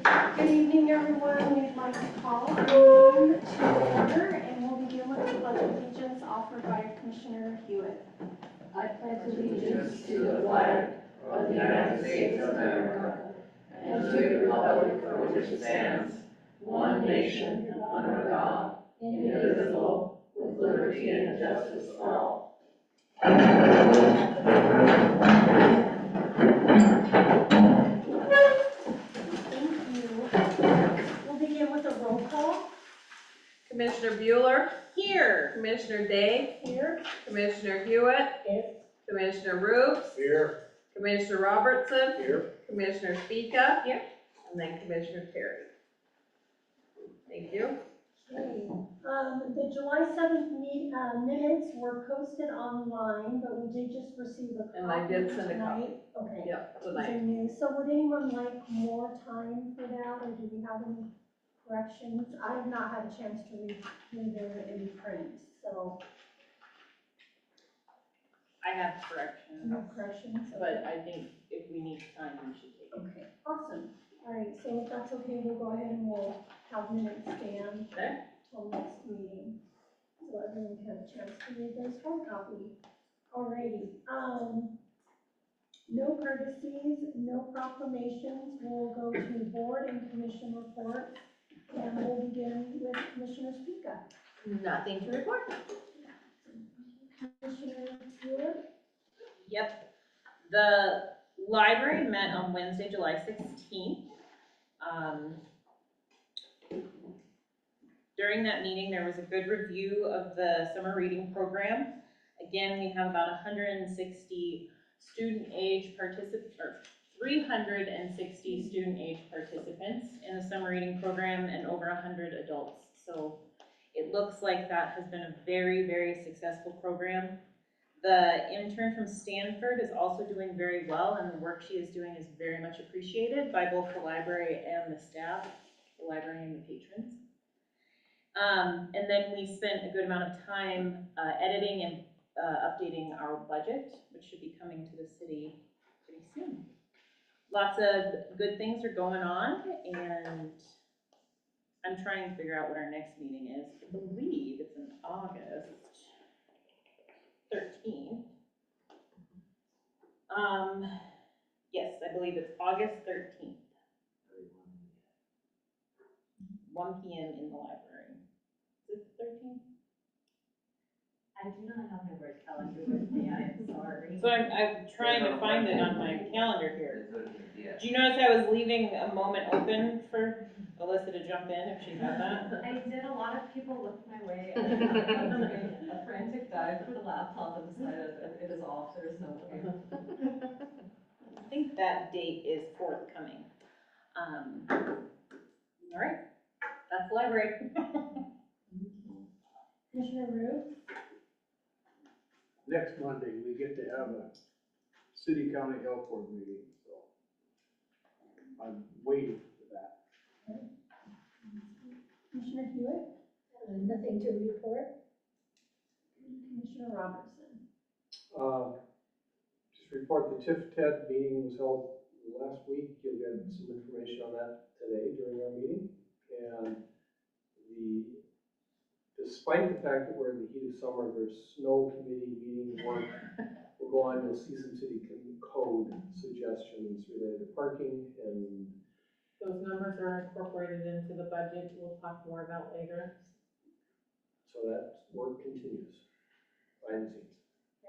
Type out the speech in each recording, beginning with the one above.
Good evening, everyone. We'd like to call our meeting to order, and we'll begin with the pledge of allegiance offered by Commissioner Hewitt. I pledge allegiance to the flag of the United States of America and to the republic for which it stands, one nation, under God, indivisible, with liberty and justice for all. We'll begin with a roll call. Commissioner Bueller? Here. Commissioner Day? Here. Commissioner Hewitt? Here. Commissioner Roops? Here. Commissioner Robertson? Here. Commissioner Speaka? Here. And then Commissioner Terry. Thank you. Okay. The July 7th minutes were posted online, but we did just receive a copy And I did send a tonight. Okay. Yep, These tonight. are new. So would anyone like more time for that, or do we have any corrections? I have not had a chance to read through them in print, so I have corrections, no corrections. but I think if we need time, we should take it. Okay, awesome. All right, so if that's okay, we'll go ahead and we'll have minutes stand Okay. till next meeting. So everyone can have a chance to read those hard copy. Alrighty, no courtesies, no proclamations. We'll go to board and commission reports, and we'll begin with Commissioner Speaka. Nothing to report. Commissioner Bueller? Yep. The library met on Wednesday, July 16th. During that meeting, there was a good review of the summer reading program. Again, we have about 160 student age participants, or 360 student age participants in the summer reading program and over 100 adults. So it looks like that has been a very, very successful program. The intern from Stanford is also doing very well, and the work she is doing is very much appreciated by both the library and the staff, the library and the patrons. And then we spent a good amount of time editing and updating our budget, which should be coming to the city pretty soon. Lots of good things are going on, and I'm trying to figure out what our next meeting is. I believe it's in August 13th. Yes, I believe it's August 13th. 1 p.m. in the library. Is it the 13th? I do not have my work calendar with me, I am sorry. So I'm trying to find it on my calendar here. Yeah. Do you notice I was leaving a moment open for Alyssa to jump in if she had that? I did. A lot of people looked my way and made a frantic dive for the laptop and decided that it is off, there is no way. I think that date is forthcoming. All right, that's the library. Commissioner Rue? Next Monday, we get to have a city-county health board meeting, so I'm waiting for that. Commissioner Hewitt? Nothing to report. Commissioner Robertson? Just report the TIF-TED meeting was held last week. You'll get some information on that today during our meeting. And despite the fact that we're in the heat of summer, there's snow committee meeting work will go on. You'll see some city code suggestions related to parking, and Those numbers are incorporated into the budget. We'll talk more about later. so that work continues behind the scenes.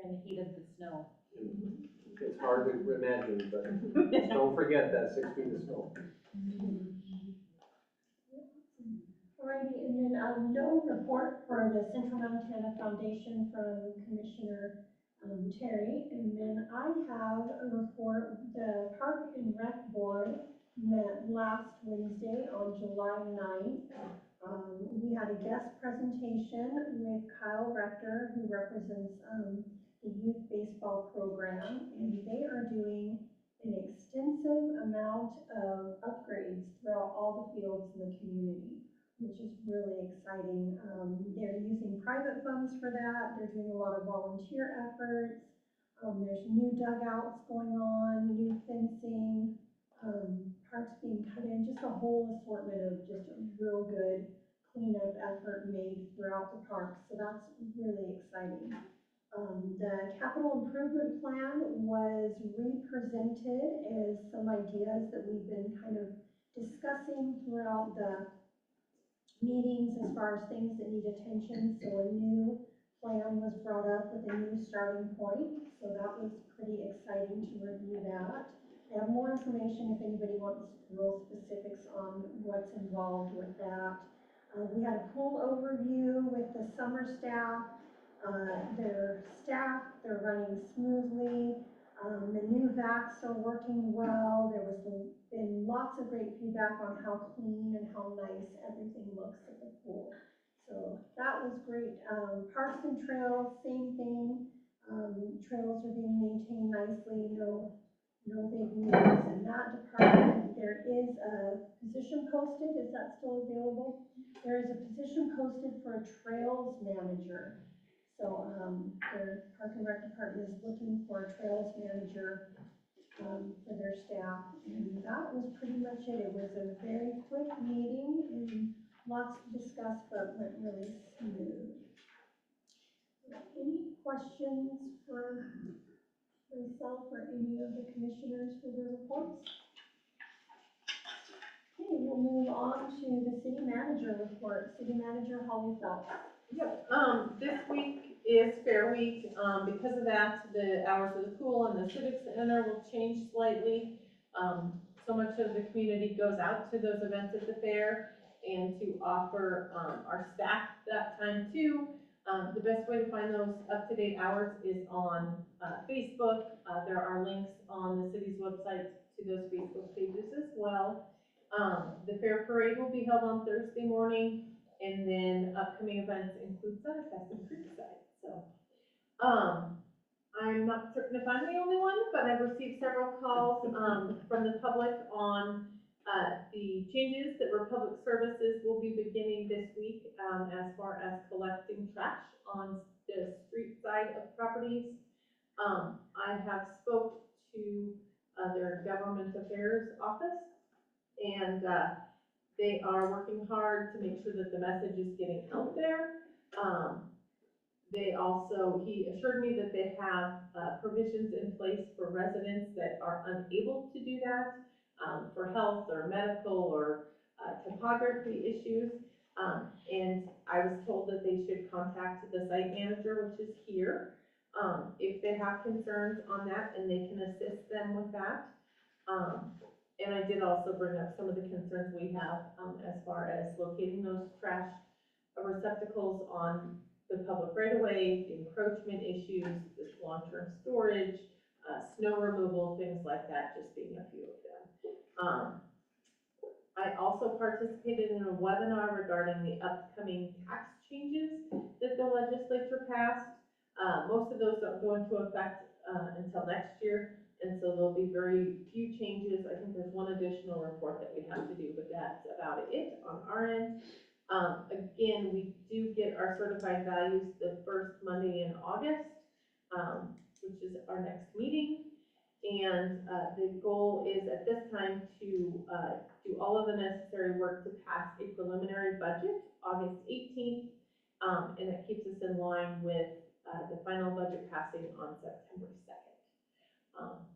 In the heat of the snow. It's hard to imagine, but just don't forget that 6 feet of snow. Alrighty, and then no report for the Central Montana Foundation from Commissioner Terry. And then I have a report. The Park and Rec Board met last Wednesday on July 9th. We had a guest presentation with Kyle Rector, who represents the youth baseball program, and they are doing an extensive amount of upgrades throughout all the fields in the community, which is really exciting. They're using private funds for that. They're doing a lot of volunteer efforts. There's new dugouts going on, new fencing, parks being cut in, just a whole assortment of just a real good cleanup effort made throughout the park, so that's really exciting. The capital improvement plan was represented as some ideas that we've been kind of discussing throughout the meetings as far as things that need attention, so a new plan was brought up with a new starting point, so that was pretty exciting to review that. I have more information if anybody wants real specifics on what's involved with that. We had a pool overview with the summer staff. They're running smoothly. The new vacs are working well. There was been lots of great feedback on how clean and how nice everything looks at the pool. So that was great. Parks and trails, same thing. Trails are being maintained nicely, no big news in that department. There is a position posted, is that still available? There is a position posted for a trails manager. So, their Park and Rec department is looking for a trails manager, for their staff. And that was pretty much it. It was a very quick meeting and lots to discuss, but went really smooth. Any questions for myself or any of the commissioners for their reports? Okay, we'll move on to the city manager report. City manager Holly Phelps. Yep, this week is Fair Week. Because of that, the hours of the pool and the civic center will change slightly. So much of the community goes out to those events at the fair and to offer, our staff that time too. The best way to find those up-to-date hours is on, Facebook. There are links on the city's website to those Facebook pages as well. The fair parade will be held on Thursday morning. And then upcoming events include Summerfest in Creekside. So, I'm not certain if I'm the only one, but I've received several calls, from the public on, the changes that Republic Services will be beginning this week, as far as collecting trash on the street side of properties. I have spoke to, their government affairs office, and, they are working hard to make sure that the message is getting out there. He assured me that they have provisions in place for residents that are unable to do that, for health or medical or topography issues. And I was told that they should contact the site manager, which is here, if they have concerns on that, and they can assist them with that. And I did also bring up some of the concerns we have, as far as locating those trash receptacles on the public right-of-way, the encroachment issues, this long-term storage, snow removal, things like that, just being a few of them. I also participated in a webinar regarding the upcoming tax changes that the legislature passed. Most of those don't go into effect until next year. And so there'll be very few changes. I think there's one additional report that we have to do, but that's about it on our end. Again, we do get our certified values the first Monday in August, which is our next meeting. And the goal is at this time to do all of the necessary work to pass a preliminary budget August 18th. And it keeps us in line with the final budget passing on September 2nd.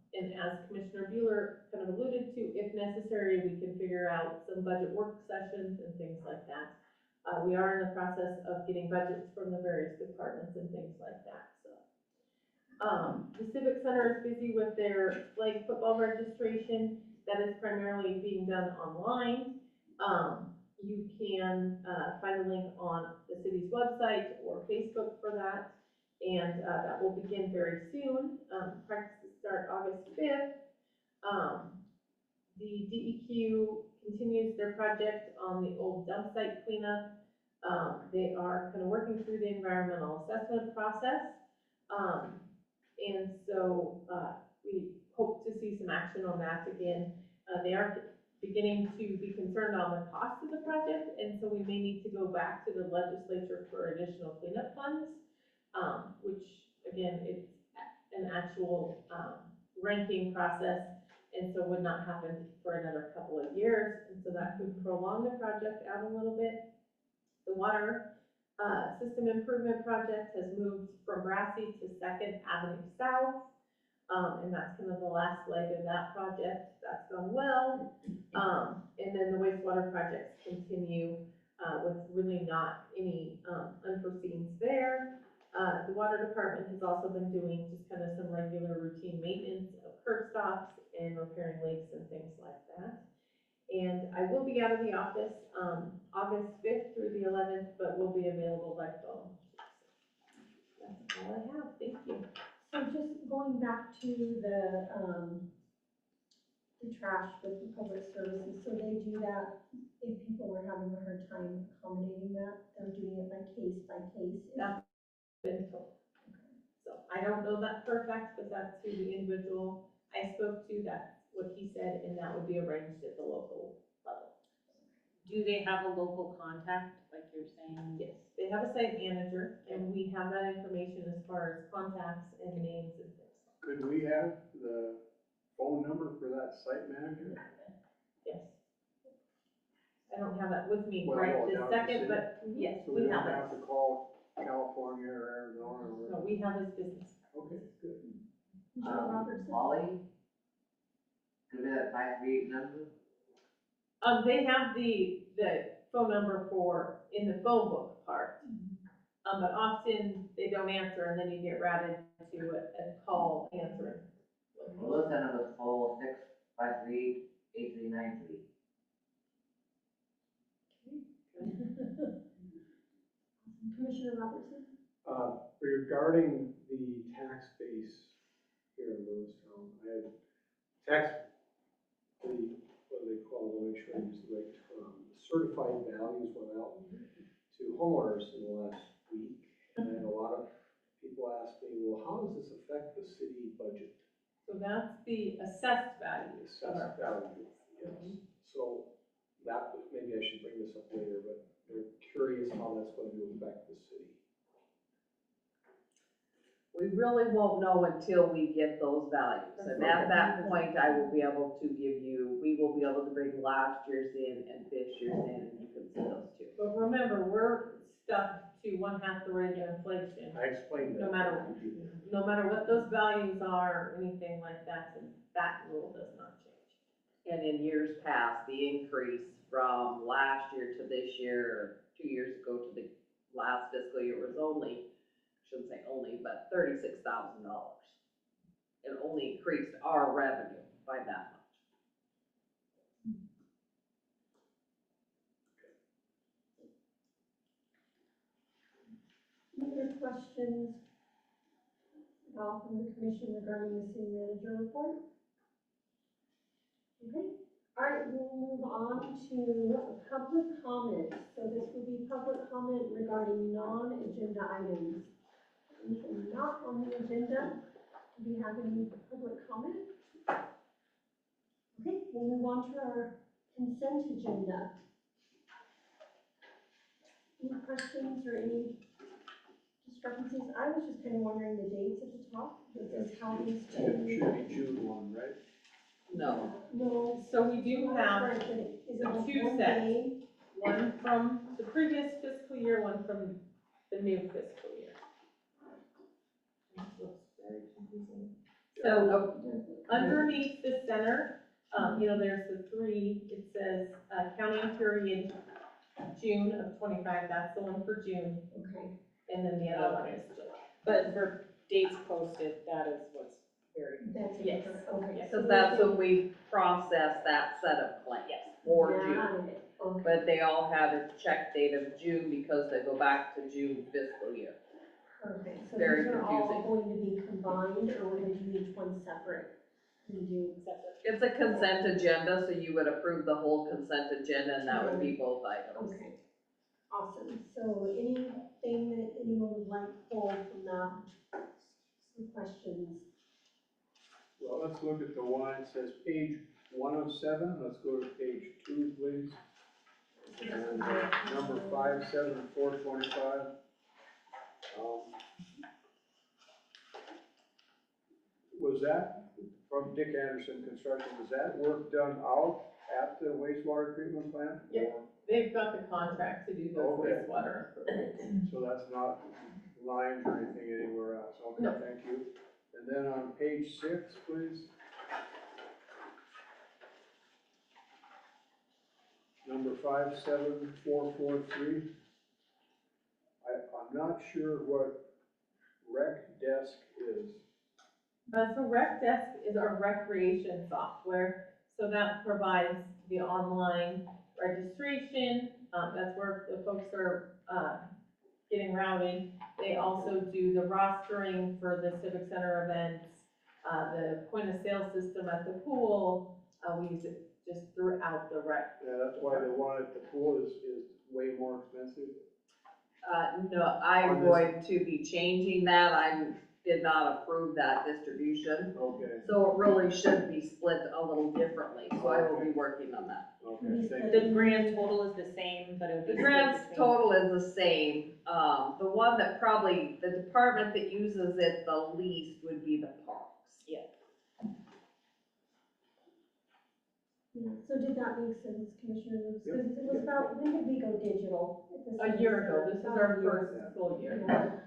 And as Commissioner Bueller kind of alluded to, if necessary, we can figure out some budget work sessions and things like that. We are in the process of getting budgets from the various departments and things like that, so. The Civic Center is busy with their flag football registration. That is primarily being done online. You can find a link on the city's website or Facebook for that. And that will begin very soon. Practices start August 5th. The DEQ continues their project on the old dump site cleanup. They are kind of working through the environmental assessment process. And so we hope to see some action on that again. They are beginning to be concerned on the cost of the project, and so we may need to go back to the legislature for additional cleanup funds. Which again, it's an actual ranking process, and so would not happen for another couple of years, and so that could prolong the project out a little bit. The water system improvement project has moved from Brassey to Second Avenue South, and that's kind of the last leg of that project. That's gone well. And then the wastewater projects continue with really not any unforeseens there. The water department has also been doing just kind of some regular routine maintenance of curb stops and repairing leaks and things like that. And I will be out of the office August 5th through the 11th, but will be available by phone. That's all I have. Thank you. So just going back to the trash with the public services, so they do that if people are having a hard time accommodating that, they're doing it by case. That's been told. So I don't know that for a fact, but that's who the individual I spoke to, that's what he said, and that would be arranged at the local level. Do they have a local contact, like you're saying? Yes, they have a site manager, and we have that information as far as contacts and names and things. Could we have the phone number for that site manager? Yes. I don't have that with me Well, right no, this down in the second, city. but yes, So we we have don't it. have to call California or Arizona or No, whatever? we have his business. Okay, good. Michelle Robertson. Molly? Could be that 538 number? They have the phone number for, in the phone book part. But often they don't answer, and then you get routed to a call answering. Well, this number was 465388393. Commissioner Robertson? Regarding the tax base here in Lewistown, I had what do they call it, I'll make sure I use the right term. Certified values went out to homeowners in the last week, and I had a lot of people ask me, well, how does this affect the city budget? So that's the assessed value. Assessed value, yes. So that, maybe I should bring this up later, but they're curious how that's going to affect the city. We really won't know until we get those values, and at that point, I will be able to give you, we will be able to bring last year's in and this year's in, and you can see those two. But remember, we're stuck to 1/2 the rate of inflation, I explained that. no matter what those values are or anything like that, and that rule does not change. And in years past, the increase from last year to this year, or 2 years ago to the last fiscal year was only, shouldn't say only, but $36,000. It only increased our revenue by that much. Any other questions at all from the commission regarding the city manager report? Okay, all right, we'll move on to public comment. So this will be public comment regarding non-agenda items. Anything not on the agenda? Do we have any public comment? Okay, we'll move on to our consent agenda. Any questions or any discrepancies? I was just kind of wondering the dates at the top. This is how these Should two. be June 1, right? No, No. So we do have Right, but is it like two one sets. day? One from the previous fiscal year, one from the new fiscal year. That looks very confusing. So underneath the center, there's the three, it says, counting period June of 25, that's the one for June, Okay, and then the other one is July. But for dates posted, that is what's very, that's it. Yes. Okay. Yes. because that's when we process that set of claims for June. Got it. Okay, But they all had a check date of June because they go back to June fiscal year. okay. So Very these are all confusing. going to be combined, or we're gonna do each one separate? We do. separate. It's a consent agenda, so you would approve the whole consent agenda, and that would be both items. Okay, awesome. So anything that anyone would like pulled from that? Some questions? Well, let's look at the one, it says page 107, let's go to page 2, please. And number 57425. Was that from Dick Anderson Construction, is that work done out at the wastewater treatment plant? Yep. Or- They've got the contract to do those Okay. wastewater improvements. So that's not lines or anything anywhere else, okay, No. thank you. And then on page 6, please. Number 57443. I'm not sure what rec desk is. So Rec Desk is our recreation software, so that provides the online registration, that's where the folks are, getting rowdy. They also do the rostering for the civic center events, the point of sale system at the pool, we use it just throughout the rec. Yeah, that's why the one at the pool is way more expensive. No, I'm On this- going to be changing that. I did not approve that distribution. Okay, So it really should be split a little differently, so I will be working on that. okay, thank The you. grand total is the same, but it'll be. The split grant between- total is the same. The one that probably, the department that uses it the least would be the parks. Yeah. Yeah, so did that make sense, Commissioner Lewis? Yep. Because it was about, when did we go digital? At the A year center? ago, this is About our a year first ago. full year. Yeah.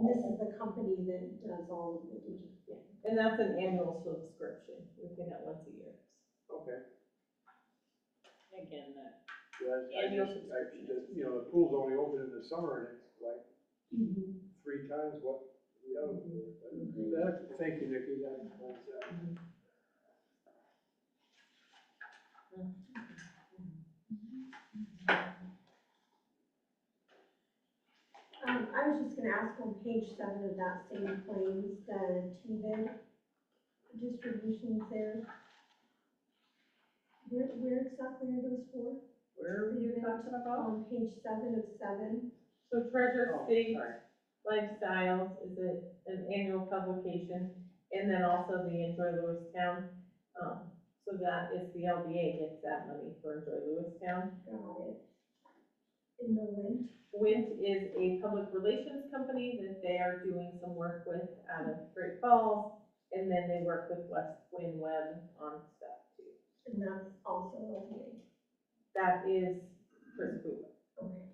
And this is the company that does all of the digital. And that's an annual subscription, we pay that once a year. Okay. Again, that So that's- Annual I subscription. you know, the pool's only open in the summer and it's like 3 times what the other. Thank you, Nikki, that explains that. I was just gonna ask on page 7 of that same claims, the T-bid distributions there. Where exactly are those for? Where were you talking about? On page 7 of 7. So Treasure Oh, State sorry. Lifestyles is an annual publication, and then also the Enjoy Lewistown. So that is the LDA gets that money for Enjoy Lewistown. Got it. In the wind. Wint is a public relations company that they are doing some work with out of Great Falls, and then they work with West Wind Web on stuff too. And that's also LDA. That is Chris Wheeler. Okay.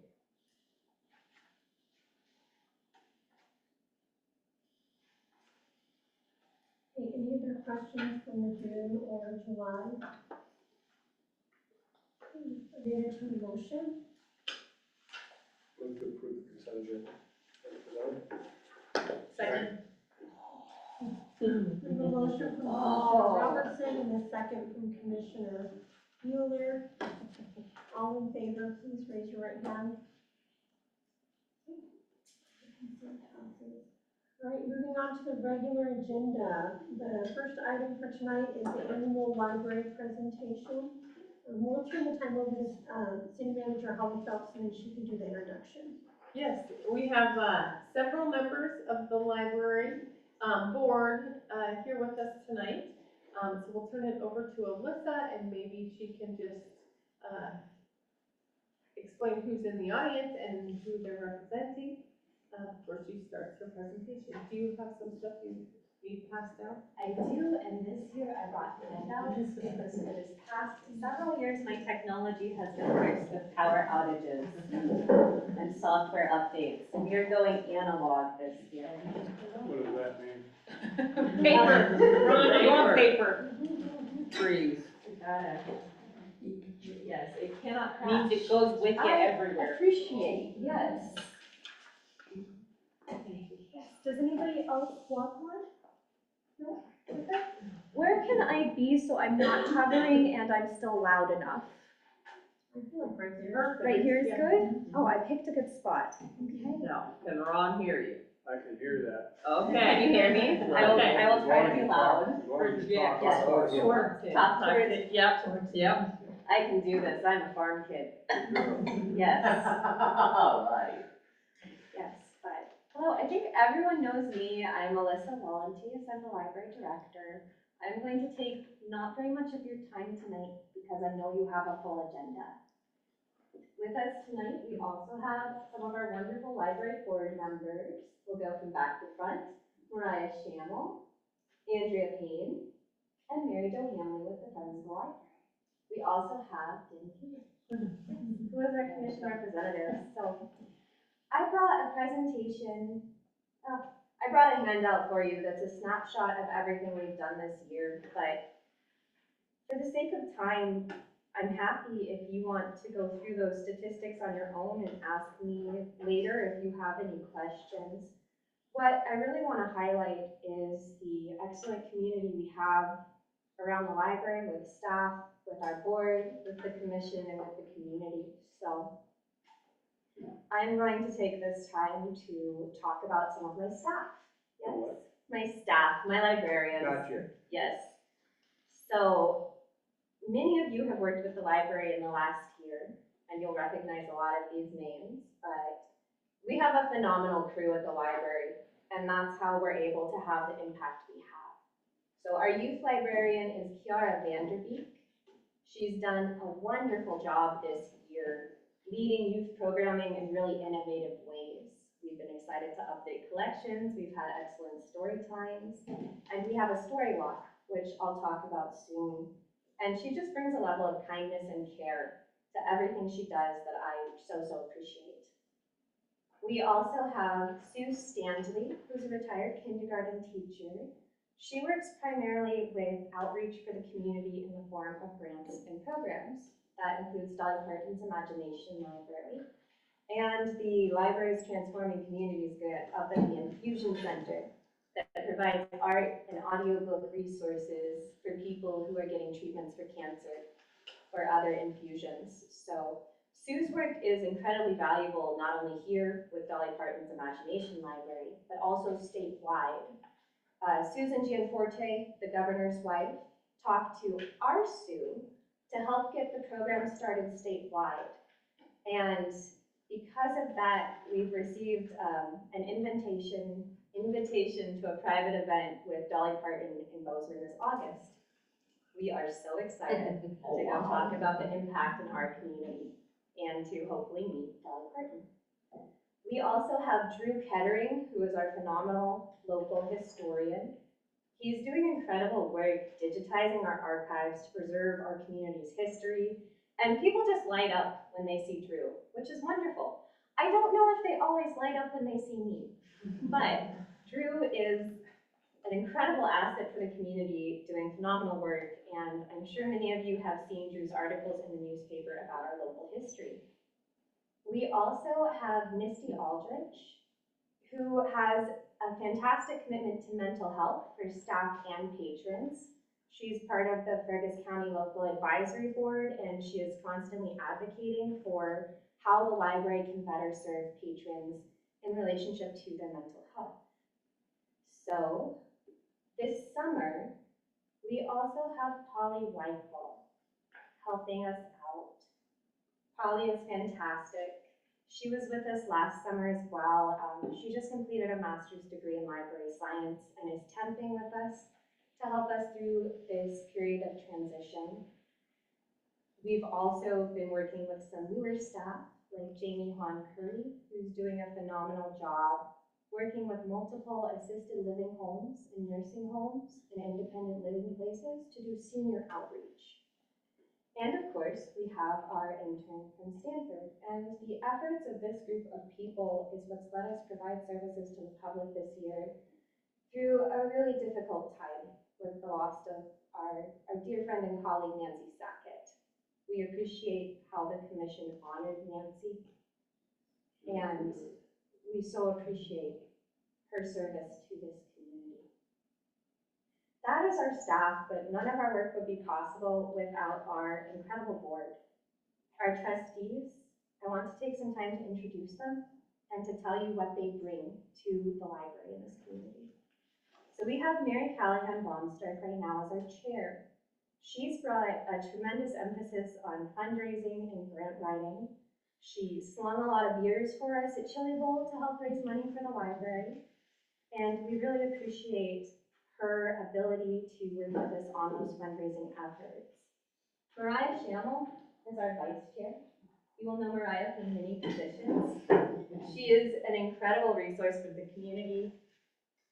Okay, any other questions from the June or July? Are there any motion? Move to approve the consent agenda. second. We have a motion from Commissioner Robertson and a second from Commissioner Bueller. All in favor, please raise your right hand. All right, moving on to the regular agenda. The first item for tonight is the annual library presentation. We'll turn the time over to City Manager Holly Phelps, and then she can do the introduction. Yes, we have several members of the library board here with us tonight. So we'll turn it over to Alyssa, and maybe she can just explain who's in the audience and who they're representing before she starts her presentation. Do you have some stuff you need passed out? I do, and this year I brought handouts because for this past several years, my technology has been cursed with power outages and software updates. We are going analog this year. What does that mean? Paper, Ron, you want paper? Trees. Yes, it cannot crash. Means it goes with you everywhere. Appreciate, yes. Does anybody else want one? No? Okay. Where can I be so I'm not hovering and I'm still loud enough? I feel like right there. Right here is Yeah. good? Oh, I picked a good spot. Okay. Now, can Ron hear you? I can hear that. Okay. Can you hear me? I will try to be loud. As long as you talk. Yes. Short tip. Top towards, Yep. I can do this. I'm a farm kid. Yes. All right. Yes, but, hello, I think everyone knows me. I'm Melissa Wallenties. I'm the library director. I'm going to take not very much of your time tonight because I know you have a full agenda. With us tonight, we also have some of our wonderful library board members. We'll go from back to front. Mariah Schammel, Andrea Payne, and Mary Jo Hamley with the Friends of the Library. We also have Dean Peter, who is our commission representative. So I brought a presentation, I brought a handout for you that's a snapshot of everything we've done this year, but for the sake of time, I'm happy if you want to go through those statistics on your own and ask me later if you have any questions. What I really want to highlight is the excellent community we have around the library with staff, with our board, with the commission, and with the community. So I'm going to take this time to talk about some of my staff. Yes, my staff, my librarians. Gotcha. Yes. So many of you have worked with the library in the last year, and you'll recognize a lot of these names, but we have a phenomenal crew at the library, and that's how we're able to have the impact we have. So our youth librarian is Kiara Vanderbeek. She's done a wonderful job this year, leading youth programming in really innovative ways. We've been excited to update collections, we've had excellent story times, and we have a story walk, which I'll talk about soon. And she just brings a level of kindness and care to everything she does that I so appreciate. We also have Sue Standley, who's a retired kindergarten teacher. She works primarily with outreach for the community in the form of grants and programs. That includes Dolly Parton's Imagination Library and the library's Transforming Communities grant up at the Infusion Center that provides art and audiobook resources for people who are getting treatments for cancer or other infusions. So Sue's work is incredibly valuable, not only here with Dolly Parton's Imagination Library, but also statewide. Susan Gianforte, the governor's wife, talked to our Sue to help get the program started statewide. And because of that, we've received an invitation to a private event with Dolly Parton in Bozeman this August. We are so excited to go talk about the impact in our community and to hopefully meet Dolly Parton. We also have Drew Kettering, who is our phenomenal local historian. He's doing incredible work digitizing our archives to preserve our community's history, and people just light up when they see Drew, which is wonderful. I don't know if they always light up when they see me, but Drew is an incredible asset for the community, doing phenomenal work, and I'm sure many of you have seen Drew's articles in the newspaper about our local history. We also have Misty Aldrich, who has a fantastic commitment to mental health for staff and patrons. She's part of the Fergus County Local Advisory Board, and she is constantly advocating for how the library can better serve patrons in relationship to their mental health. So this summer, we also have Polly Weichel helping us out. Polly is fantastic. She was with us last summer as well. She just completed a master's degree in library science and is temping with us to help us through this period of transition. We've also been working with some newer staff like Jamie Hahn Curry, who's doing a phenomenal job working with multiple assisted living homes and nursing homes and independent living places to do senior outreach. And of course, we have our intern from Stanford, and the efforts of this group of people is what's let us provide services to the public this year through a really difficult time with the loss of our dear friend and colleague, Nancy Sackett. We appreciate how the commission honored Nancy, and we so appreciate her service to this community. That is our staff, but none of our work would be possible without our incredible board. Our trustees, I want to take some time to introduce them and to tell you what they bring to the library in this community. So we have Mary Callahan Baumstark right now as our chair. She's brought a tremendous emphasis on fundraising and grant writing. She slung a lot of beers for us at Chili Bowl to help raise money for the library. And we really appreciate her ability to work with us on those fundraising efforts. Mariah Schammel is our vice chair. You will know Mariah from many positions. She is an incredible resource for the community.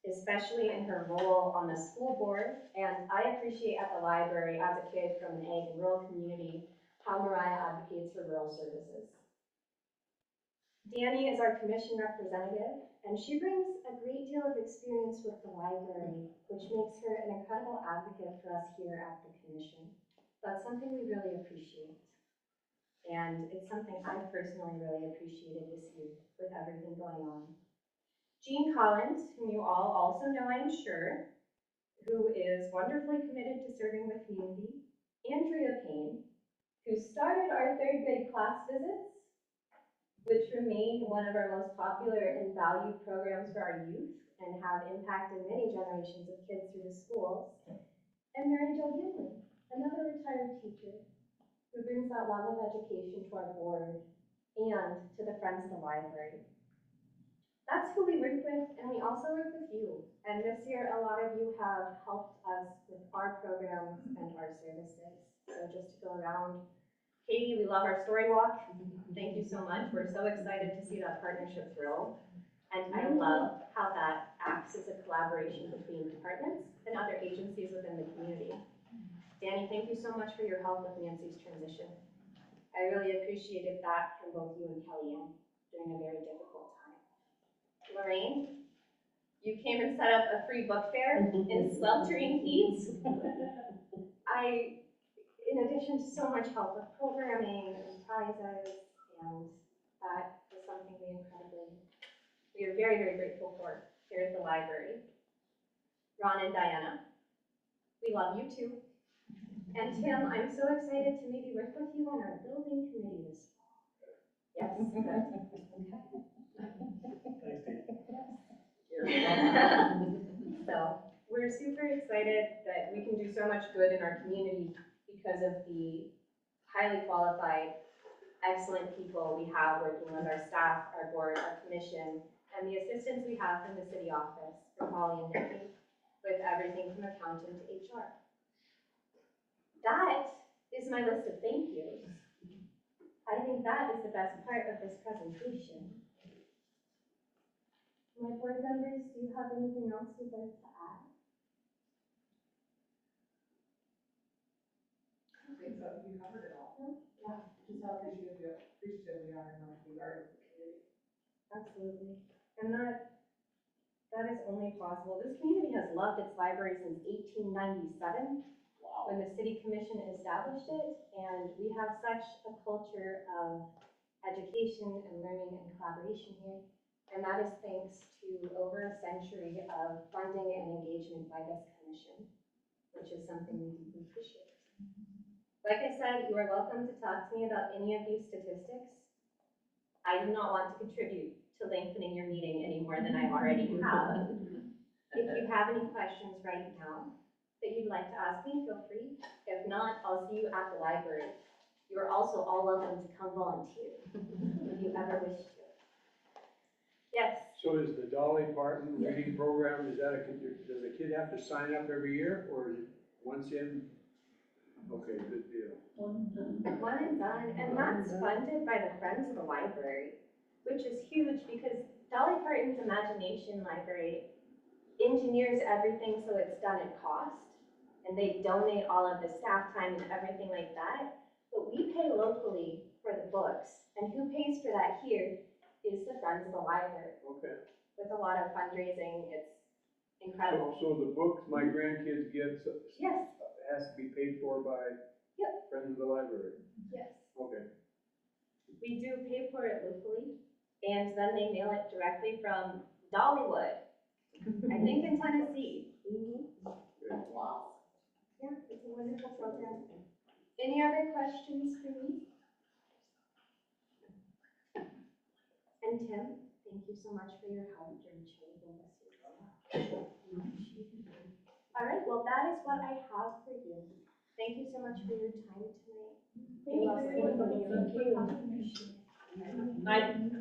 especially in her role on the school board. And I appreciate at the library, as a kid from an ag and rural community, how Mariah advocates for rural services. Danny is our commission representative, and she brings a great deal of experience with the library, which makes her an incredible advocate for us here at the commission. That's something we really appreciate. And it's something I personally really appreciated this year with everything going on. Jean Collins, whom you all also know, I'm sure, who is wonderfully committed to serving the community. Andrea Payne, who started our third grade class visits, which remain one of our most popular and valued programs for our youth and have impacted many generations of kids through the schools. And Mary Jo Hinley, another retired teacher who brings that love of education to our board and to the Friends of the Library. That's who we work with, and we also work with you. And this year, a lot of you have helped us with our programs and our services. So just to go around, Katie, we love our story walk. Thank you so much. We're so excited to see that partnership grow. And I love how that acts as a collaboration between departments and other agencies within the community. Danny, thank you so much for your help with Nancy's transition. I really appreciated that from both you and Kellyanne during a very difficult time. Lorraine, you came and set up a free book fair in sweltering heat. In addition to so much help with programming and prizes, and that is something we are very, very grateful for here at the library. Ron and Diana, we love you too. And Tim, I'm so excited to maybe work with you on our building committee this fall. Yes, good. So, we're super excited that we can do so much good in our community because of the highly qualified, excellent people we have working with our staff, our board, our commission, and the assistance we have from the city office, from Holly and Nikki, with everything from accounting to HR. That is my list of thank yous. I think that is the best part of this presentation. My board members, do you have anything else you'd like to add? I think so, you covered it all. Yeah. Just how appreciative we are and how we are with the community. Absolutely. And that is only possible. This community has loved its library since 1897, when the city commission established it, and we have such a culture of education and learning and collaboration here. And that is thanks to over a century of funding and engagement by this commission, which is something we deeply appreciate. Like I said, you are welcome to talk to me about any of these statistics. I do not want to contribute to lengthening your meeting any more than I already have. If you have any questions right now that you'd like to ask me, feel free. If not, I'll see you at the library. You are also all welcome to come volunteer if you ever wish to. Yes? So is the Dolly Parton reading program, does a kid have to sign up every year, or is it once in? Okay, good deal. One and done, and that's funded by the Friends of the Library, which is huge because Dolly Parton's Imagination Library engineers everything so it's done at cost, and they donate all of the staff time and everything like that, but we pay locally for the books, and who pays for that here is the Friends of the Library. Okay. With a lot of fundraising, it's incredible. So the books my grandkids get Yes, has to be paid for by Friends of the Library? yes. Okay. We do pay for it locally, and then they mail it directly from Dollywood, I think in Tennessee. Wow. Yeah, it's a wonderful program. Any other questions for me? And Tim, thank you so much for your help during charitable this year. All right, well, that is what I have for you. Thank you so much for your time tonight. Thank you.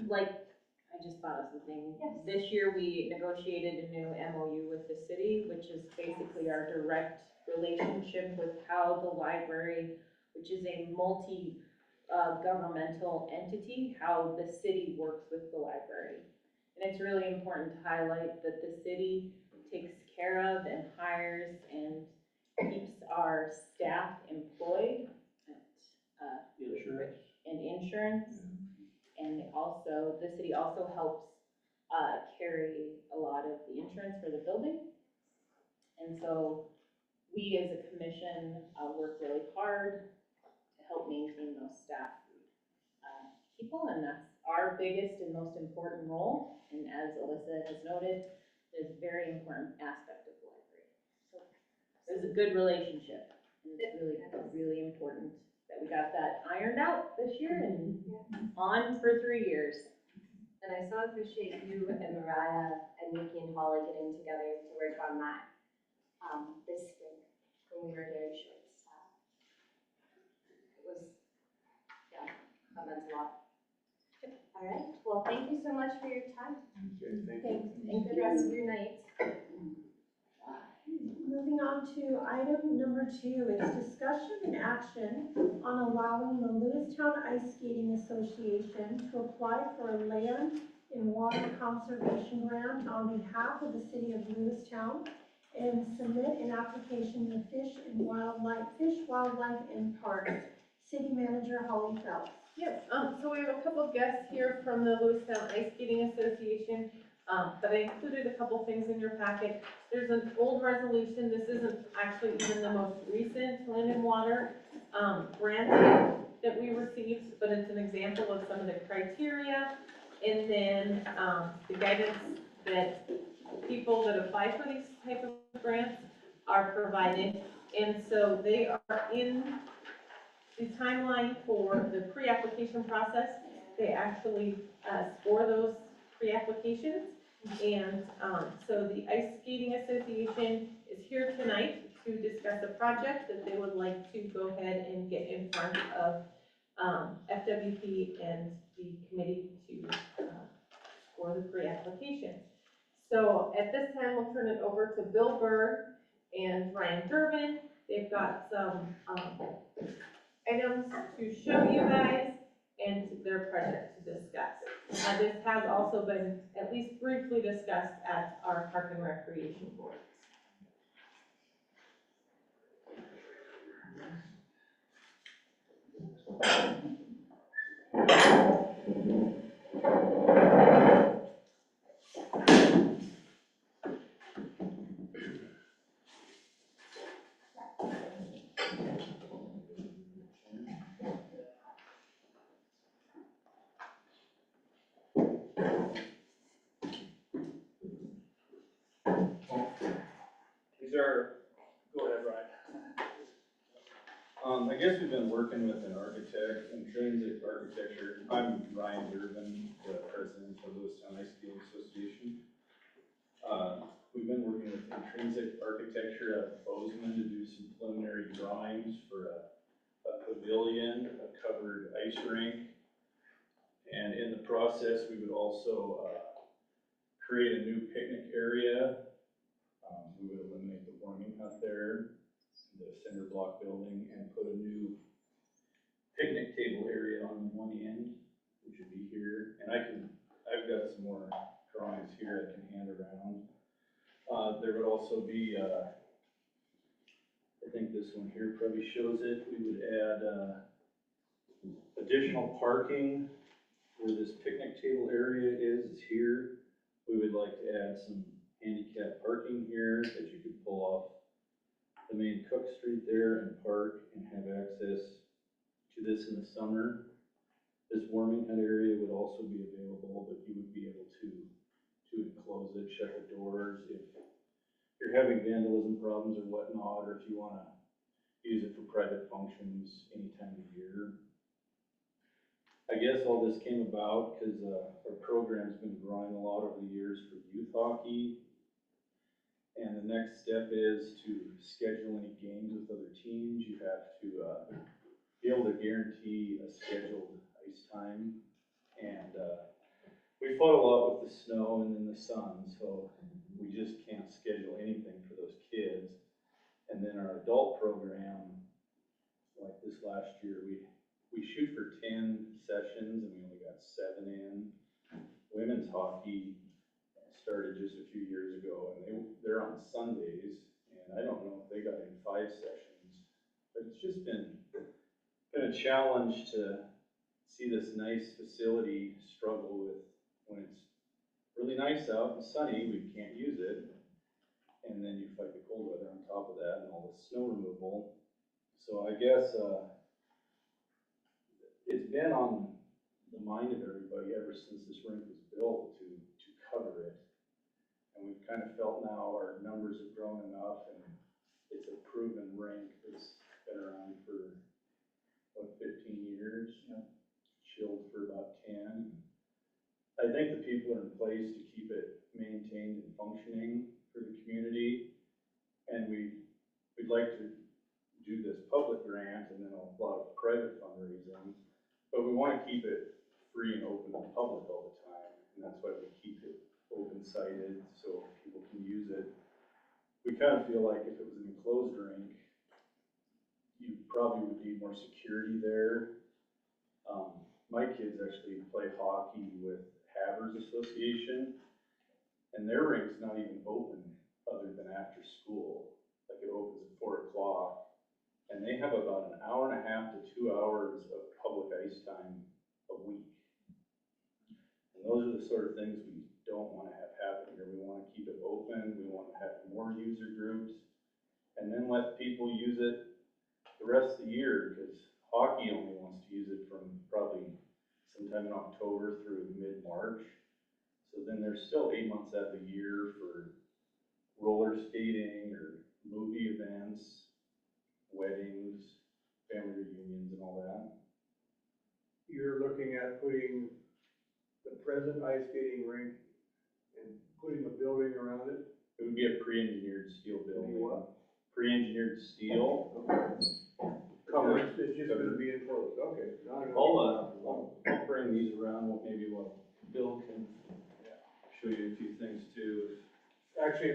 I just thought of something. Yes. This year, we negotiated a new MOU with the city, which is basically our direct relationship with how the library, which is a governmental entity, how the city works with the library. And it's really important to highlight that the city takes care of and hires and keeps our staff employed Insurance. and insurance. And also, the city also helps carry a lot of the insurance for the building. And so we as a commission work really hard to help maintain those staff people, and that's our biggest and most important role. And as Alyssa has noted, it's a very important aspect of the library. So there's a good relationship, and it's really important that we got that ironed out this year and on for 3 years. And I so appreciate you and Mariah and Nikki and Holly getting together to work on that, this spring, when we were very short staffed. It was, yeah, that meant a lot. All right, well, thank you so much for your time. Okay, thank Thanks. you. Have a good rest of your night. Moving on to item number 2, it's discussion and action on allowing the Lewistown Ice Skating Association to apply for a land and water conservation grant on behalf of the city of Lewistown and submit an application to Fish, Wildlife and Parks. City Manager Holly Phelps. Yes, so we have a couple of guests here from the Lewistown Ice Skating Association, but I included a couple things in your packet. There's an old resolution, this isn't actually even the most recent land and water, grant that we received, but it's an example of some of the criteria, and then, the guidance that people that apply for these type of grants are provided, and so they are in the timeline for the pre-application process. They actually score those pre-applications. And so the Ice Skating Association is here tonight to discuss a project that they would like to go ahead and get in front of FWP and the committee to score the pre-application. So at this time, we'll turn it over to Bill Berg and Ryan Durbin. They've got some items to show you guys and their project to discuss. This has also been at least briefly discussed at our Park and Recreation Board. These are, go ahead, Ryan. I guess we've been working with an architect, Intrinsic Architecture. I'm Ryan Durbin, the president of the Lewistown Ice Skating Association. We've been working with Intrinsic Architecture out of Bozeman to do some preliminary drawings for a pavilion, a covered ice rink. And in the process, we would also create a new picnic area. We would eliminate the warming hut there, the cinder block building, and put a new picnic table area on one end, which would be here. And I've got some more drawings here I can hand around. There would also be, I think this one here probably shows it. We would add additional parking where this picnic table area is here. We would like to add some handicap parking here that you could pull off the main Cook Street there and park and have access to this in the summer. This warming hut area would also be available, but you would be able to enclose it, shut the doors if you're having vandalism problems or whatnot, or if you want to use it for private functions any time of year. I guess all this came about because our program's been growing a lot over the years for youth hockey. And the next step is to schedule any games with other teams. You have to be able to guarantee a scheduled ice time. And we fought a lot with the snow and then the sun, so we just can't schedule anything for those kids. And then our adult program, like this last year, we shoot for 10 sessions and we only got 7 in. Women's hockey started just a few years ago, and they're on Sundays, and I don't know if they got in 5 sessions. But it's just been a challenge to see this nice facility struggle with when it's really nice out and sunny, we can't use it. And then you fight the cold weather on top of that and all the snow removal. So I guess, it's been on the mind of everybody ever since this rink was built to cover it. And we've kind of felt now our numbers have grown enough and it's a proven rink that's been around for, what, 15 years? Chilled for about 10. I think the people are in place to keep it maintained and functioning for the community. And we'd like to do this public grant and then a lot of private fundraising. But we want to keep it free and open to the public all the time. And that's why we keep it open-sided so people can use it. We kind of feel like if it was an enclosed rink, you probably would need more security there. My kids actually play hockey with Havers Association, and their rink's not even open other than after school. Like it opens at 4 o'clock, and they have about 1.5 hours to 2 hours of public ice time a week. And those are the sort of things we don't want to have happen here. We want to keep it open, we want to have more user groups, and then let people use it the rest of the year, because hockey only wants to use it from probably sometime in October through mid-March. So then there's still 8 months out of the year for roller skating or movie events, weddings, family reunions and all that. You're looking at putting the present ice skating rink and putting a building around it? It would be a pre-engineered steel building. What? Pre-engineered steel. Covered, it's just gonna be enclosed, okay. I'll bring these around, maybe what Bill can show you a few things too. Actually,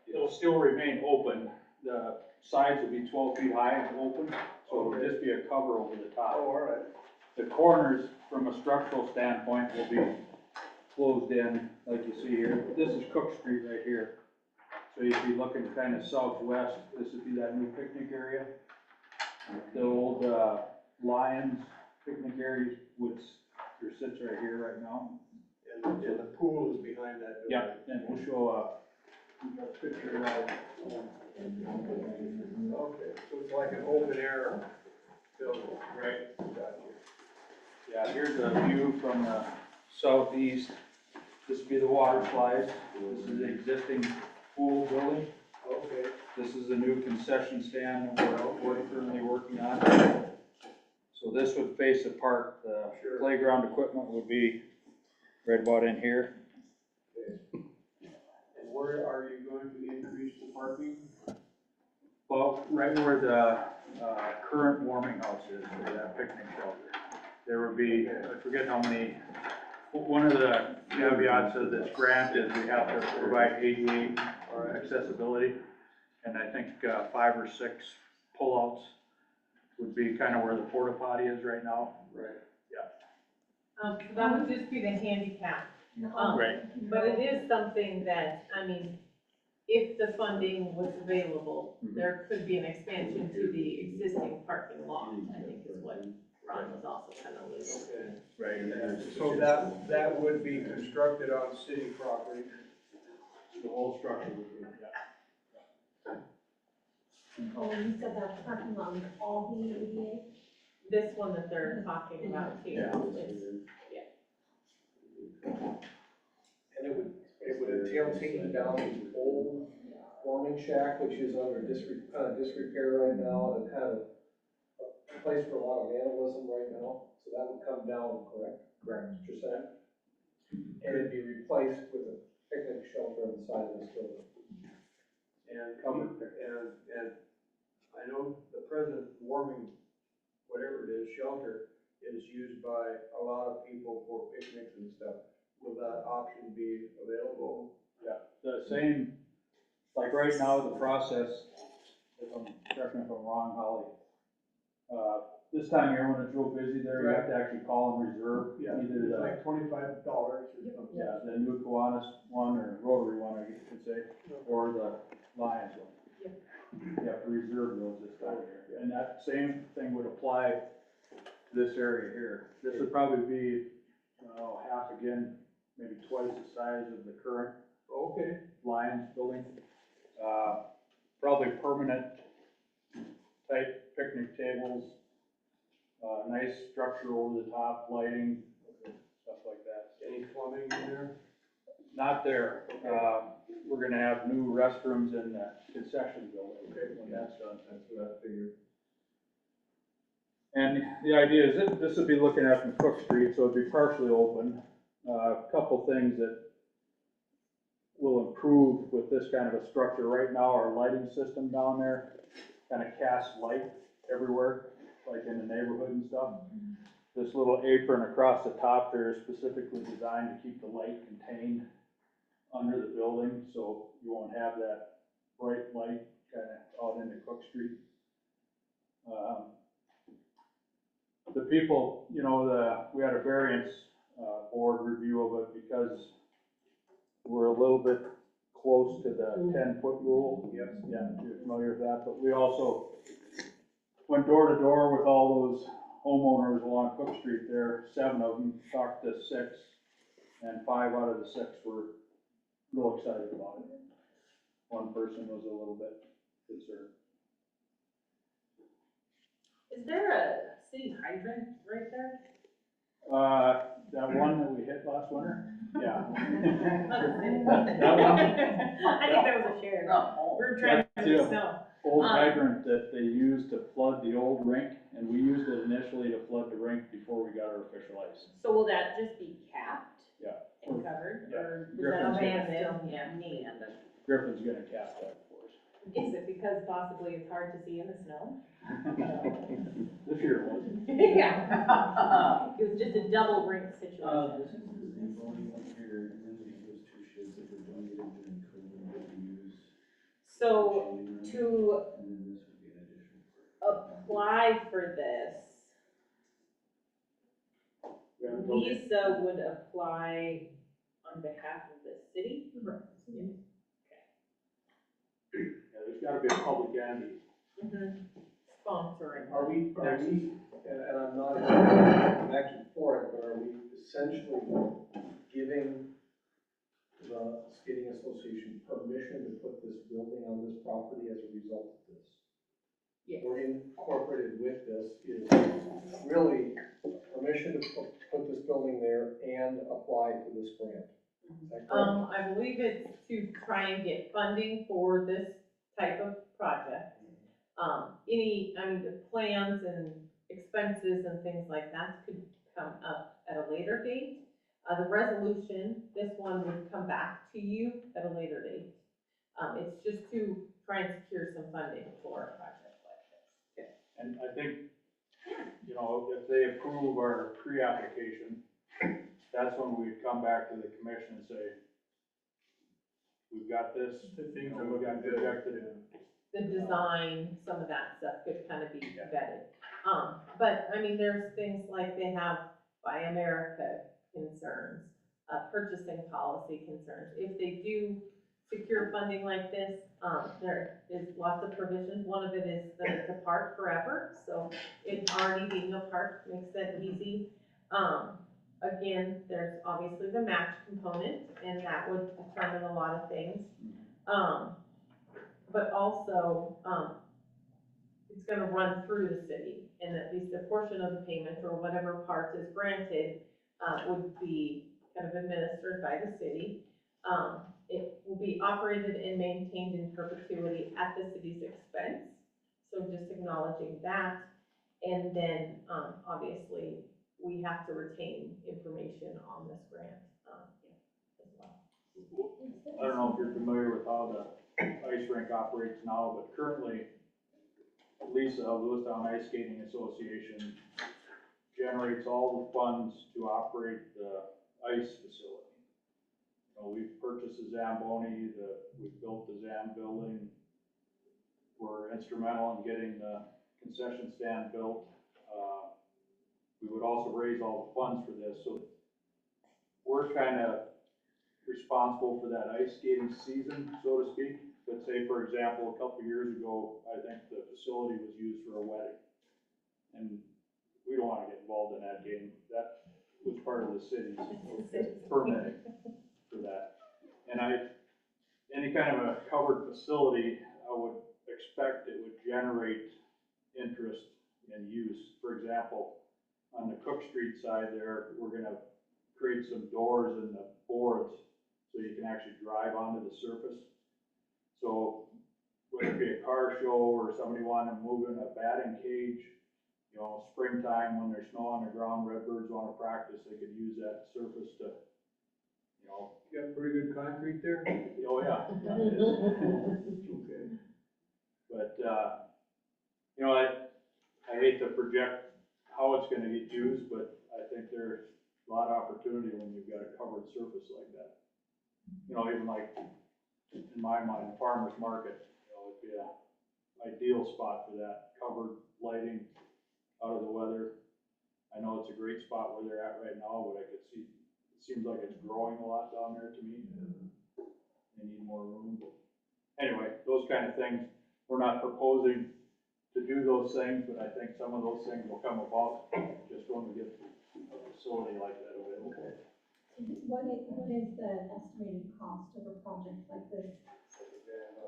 it'll still remain open. The sides will be 12 feet high and open, so it'll just be a cover over the top. Oh, all right. The corners, from a structural standpoint, will be closed in, like you see here. This is Cook Street right here. So you'd be looking kind of southwest. This would be that new picnic area. The old Lions picnic area, which sits right here right now. And the pool is behind that building? Yep, and we'll show a picture of that. Okay, so it's like an open air building? Right. Gotcha. Yeah, here's a view from the southeast. This would be the water slides. This is the existing pool building. Okay. This is the new concession stand that we're currently working on. So this would face the park. The Sure. playground equipment would be right about in here. Okay. And where are you going to increase the parking? Well, right where the current warming house is, for that picnic shelter. There would be, I forget how many, one of the caveats of this grant is we have to provide ADA or accessibility. And I think 5 or 6 pullouts would be kind of where the porta potty is right now. Right. So that would just be the handicap. Right. But it is something that, I mean, if the funding was available, there could be an expansion to the existing parking lot, I think is what Ron was also kind of alluding to. Right. So that would be constructed on city property? The whole structure would be, Oh, you said that parking lot would all be ADA? This one that they're talking about too. Yeah. And it would entail taking down the old warming shack, which is under disrepair right now, and kind of a place for a lot of vandalism right now, so that would come down, correct? Correct. What you're saying? And it'd be replaced with a picnic shelter on the side of this building. And I know the present warming, whatever it is, shelter is used by a lot of people for picnics and stuff. Will that option be available? yeah. The same, like right now, the process, correct me if I'm wrong, Holly, This time of year when it's real busy there, you have to actually call and reserve Yeah, either it's the, like $25 or something. yeah, the new Kiwanis one or Rotary one, I should say, or the Lions one. You have to reserve those this time of year. And that same thing would apply to this area here. This would probably be, half again, maybe twice the size of the current Okay. Lions building. Probably permanent type picnic tables, nice structure over the top, lighting, stuff like that. Any plumbing in there? Not there. We're gonna have new restrooms in the concession building when that's done. That's what I figured. And the idea is that this would be looking at from Cook Street, so it'd be partially open. A couple things that will improve with this kind of a structure. Right now, our lighting system down there kind of casts light everywhere, like in the neighborhood and stuff. This little apron across the top there is specifically designed to keep the light contained under the building, so you won't have that bright light kind of out into Cook Street. The people, we had a variance board review of it because we're a little bit close to the 10-foot rule. Yes. Yeah, you're familiar with that, but we also went door to door with all those homeowners along Cook Street there. 7 of them talked to 6, and 5 out of the 6 were real excited about it. One person was a little bit concerned. Is there a city hydrant right there? That one that we hit last winter? Yeah. That one? I think that was a shared. We were trying to do Yeah. snow. Old hydrant that they used to flood the old rink, and we used it initially to flood the rink before we got our official license. So will that just be capped? Yeah. And covered, Yeah. or is that Griffin's gonna- abandoned? Yeah, neat. Griffin's gonna cap that for us. Is it because possibly it's hard to see in the snow? This year it wasn't. Yeah. It was just a double rink situation. This is the Zamboni up here, and then we have those 2 sheds that were donated during COVID that we use. So And to then this would be an addition. apply for this, We haven't told you. Lisa would apply on behalf of the city? Correct. Yeah, there's gotta be a public entity. Sponsoring. Are we, and I'm not, I'm actually for it, but are we essentially giving the skating association permission to put this building on this property as a result of this? Yes. Or incorporated with this is really permission to put this building there and apply for this grant. Is that correct? I believe it's to try and get funding for this type of project. The plans and expenses and things like that could come up at a later date. The resolution, this one would come back to you at a later date. It's just to try and secure some funding for a project like this. And I think, if they approve our pre-application, that's when we'd come back to the commission and say, we've got this, things that we got projected in. The design, some of that stuff could kind of be vetted. But there's things like they have Buy America concerns, purchasing policy concerns. If they do secure funding like this, there is lots of provisions. One of it is that it's a park forever, so it already being a park makes that easy. Again, there's obviously the match component, and that would determine a lot of things. But also, it's gonna run through the city, and at least a portion of the payment or whatever part is granted, would be kind of administered by the city. It will be operated and maintained in perpetuity at the city's expense, so just acknowledging that. And then, obviously, we have to retain information on this grant, as well. I don't know if you're familiar with how the ice rink operates now, but currently, Lisa of Lewistown Ice Skating Association generates all the funds to operate the ice facility. We've purchased the Zamboni, we've built the Zam building. We're instrumental in getting the concession stand built. We would also raise all the funds for this, so we're kind of responsible for that ice skating season, so to speak. But say, for example, a couple of years ago, I think the facility was used for a wedding. And we don't want to get involved in that game. That was part of the city's permitting for that. And any kind of a covered facility, I would expect it would generate interest and use. For example, on the Cook Street side there, we're gonna create some doors in the boards so you can actually drive onto the surface. So whether it be a car show or somebody wanting to move in a batting cage, you know, springtime when there's snow on the ground, Redbirds want to practice, they could use that surface to, you know. You got pretty good concrete there? Oh, yeah. Okay. But, you know, I hate to project how it's gonna get used, but I think there's a lot of opportunity when you've got a covered surface like that. You know, even like, in my mind, farmer's market, you know, it'd be a ideal spot for that, covered lighting, out of the weather. I know it's a great spot where they're at right now, but I could see, it seems like it's growing a lot down there to me. They need more room, but anyway, those kind of things, we're not proposing to do those things, but I think some of those things will come about just when we get a facility like that available. What is the estimated cost of a project like this?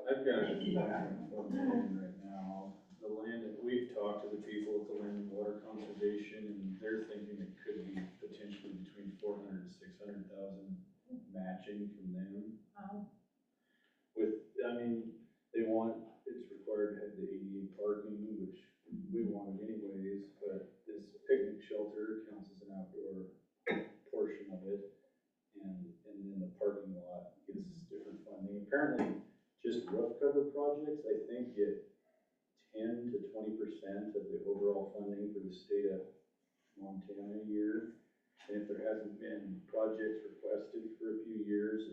I've got it right now. The land, and we've talked to the people at the Land and Water Conservation, and they're thinking it could be potentially between 400 and 600,000 matching from them. With, I mean, it's required to have the ADA parking, which we wanted anyways, but this picnic shelter counts as an outdoor portion of it. And then the parking lot gets different funding. Apparently, just roof cover projects, I think, get 10 to 20% of the overall funding for the state of Montana a year. And if there hasn't been projects requested for a few years,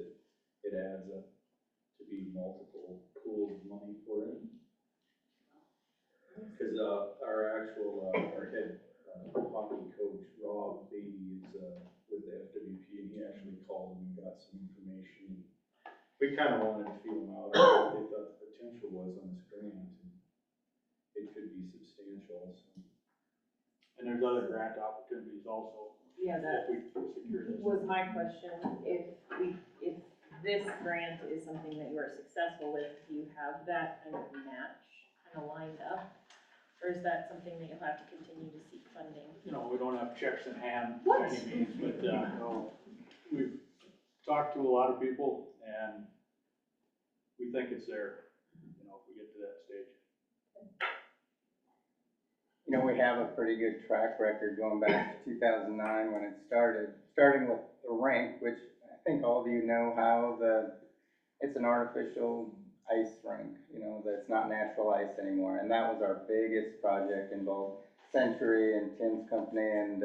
it adds up to be multiple pools of money for it. Because our head hockey coach, Rob Beatty, is with the FWP, and he actually called and got some information. We kind of wanted to feel them out on what they thought the potential was on this grant, and it could be substantial. So. And there's other grant opportunities also. Yeah, that if we secure this. was my question. If this grant is something that you are successful with, do you have that kind of match kind of lined up? Or is that something that you'll have to continue to seek funding? You know, we don't have checks in hand by any means, but, we've talked to a lot of people and we think it's there, you know, if we get to that stage. You know, we have a pretty good track record going back to 2009 when it started, starting with the rink, which I think all of you know how it's an artificial ice rink, you know, that's not natural ice anymore. And that was our biggest project in both Century and Tim's company. And,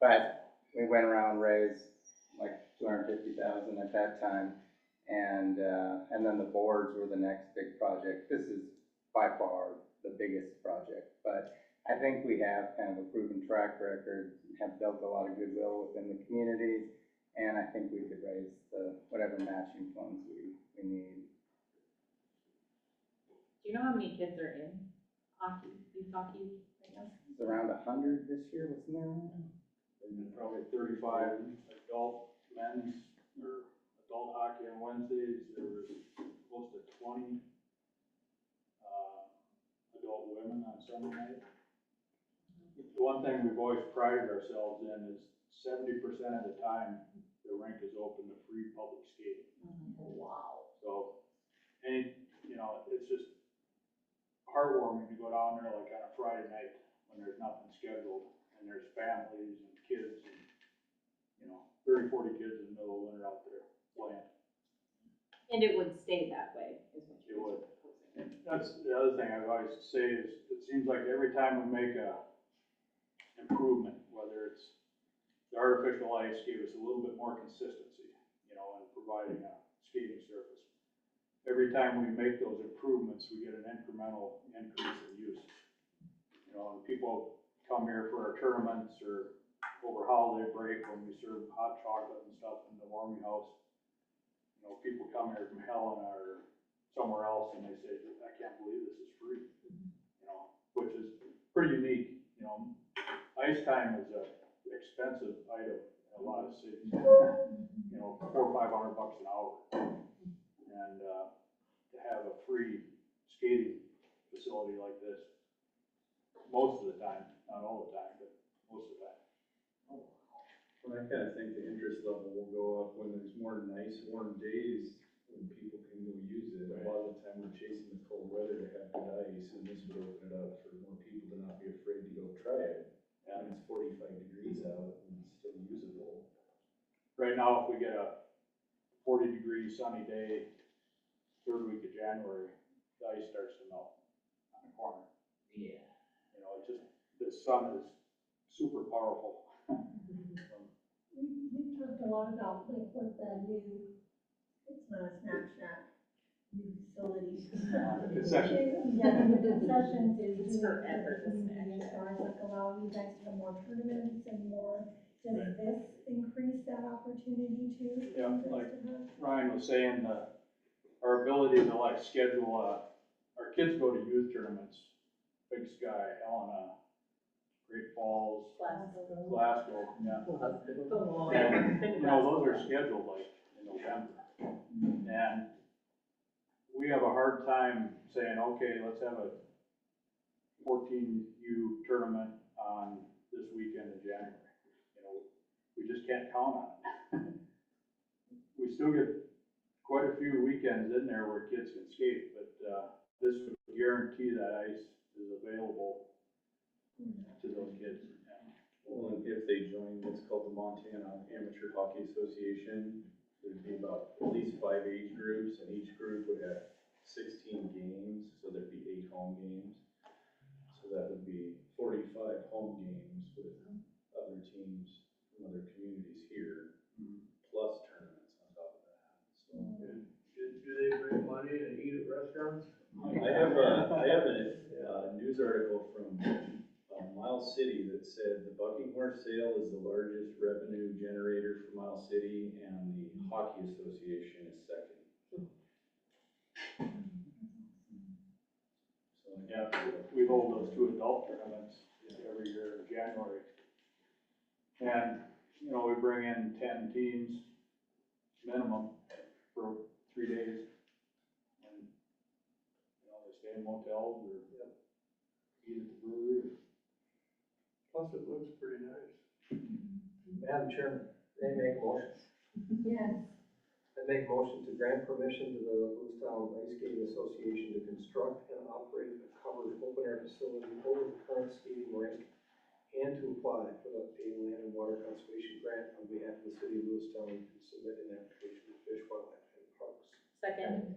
but we went around, raised like $250,000 at that time. And then the boards were the next big project. This is by far the biggest project, but I think we have kind of a proven track record, have built a lot of goodwill within the community. And I think we could raise whatever matching funds we need. Do you know how many kids are in hockey, youth hockey right now? It's around 100 this year, wasn't there? And probably 35 adult men's or adult hockey on Wednesdays. There was close to 20 adult women on Sunday night. The one thing we've always prided ourselves in is 70% of the time the rink is open to free public skating. Wow. So, you know, it's just heartwarming to go down there like on a Friday night when there's nothing scheduled and there's families and kids and, you know, 30, 40 kids in the middle of winter out there playing. And it would stay that way, is what It you would. were proposing. That's the other thing I always say is it seems like every time we make a improvement, whether it's the artificial ice gave us a little bit more consistency, you know, in providing a skating surface. Every time we make those improvements, we get an incremental increase in use. You know, and people come here for our tournaments or over holiday break when we serve hot chocolate and stuff in the warming house. You know, people come here from Helena or somewhere else and they say, I can't believe this is free. You know, which is pretty unique, you know. Ice time is a expensive item in a lot of cities. You know, $400 or $500 an hour. And, to have a free skating facility like this, most of the time, not all the time, but most of the time. Well, I kind of think the interest level will go up when there's more nice, warm days, when people can go use it. A lot of the time we're chasing the cold weather to have good ice, and this would open it up for more people to not be afraid to go try it. And it's 45 degrees out and it's still usable. Right now, if we get a 40-degree sunny day, third week of January, the ice starts to melt on the corner. Yeah. You know, it just, the sun is super powerful. We talked a lot about like what the new, it's not a snack shack, new facilities. Concession. Yeah, the concessions is It's doing for forever the the snack community as shack. far as like allowing you guys to have more tournaments and more. Does Right. this increase that opportunity too? for Yeah, you guys like to have? Ryan was saying, our ability to like schedule, our kids go to youth tournaments, Big Sky, Helena, Great Falls, Glasgow, yeah. And, you know, those are scheduled like in November. And we have a hard time saying, okay, let's have a 14U tournament on this weekend in January. You know, we just can't count on it. We still get quite a few weekends in there where kids can skate, but, this would guarantee that ice is available to those kids. Well, and if they join what's called the Montana Amateur Hockey Association, there'd be about at least 5 age groups, and each group would have 16 games, so there'd be 8 home games. So that would be 45 home games with other teams from other communities here, plus tournaments on top of that. So Do they bring money and eat at restaurants? I have a news article from Miles City that said the bucking horse sale is the largest revenue generator for Miles City, and the Hockey Association is second. So Yeah, we hold those 2 adult tournaments every year in January. And, you know, we bring in 10 teams minimum for 3 days. And, you know, they stay in motels or eat at the brewery. Plus it looks pretty nice. Madam Chairman, may I make a motion? Yes. I make a motion to grant permission to the Lewistown Ice Skating Association to construct and operate a covered open air facility over the current skating rink, and to apply for the Land and Water Conservation Grant on behalf of the city of Lewistown and submit an application to Fish, Wildlife, and Parks. Second.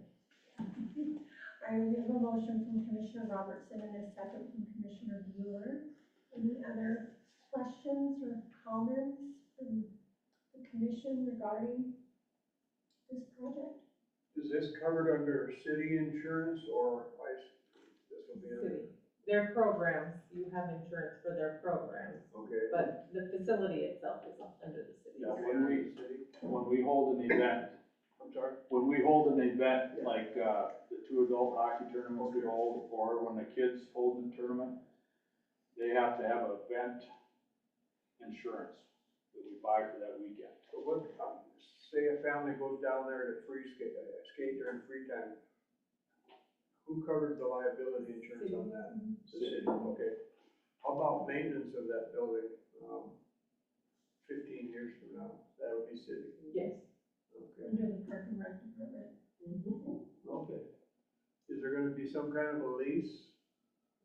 I have a motion from Commissioner Robertson and a second from Commissioner Bueller. Any other questions or comments from the commission regarding this project? Is this covered under city insurance or ice? This will be under, City. Their programs, you have insurance for their programs, okay. but the facility itself is under the city. Yeah, when we hold an event, I'm sorry? when we hold an event like, the 2 adult hockey tournaments we hold, or when the kids hold a tournament, they have to have event insurance that we buy for that weekend. So what, say a family goes down there to skate during free time, who covers the liability insurance on that? The city, okay. How about maintenance of that building, 15 years from now? That would be city. Yes. Okay. Under the Park and Rec Department. Okay. Is there gonna be some kind of a lease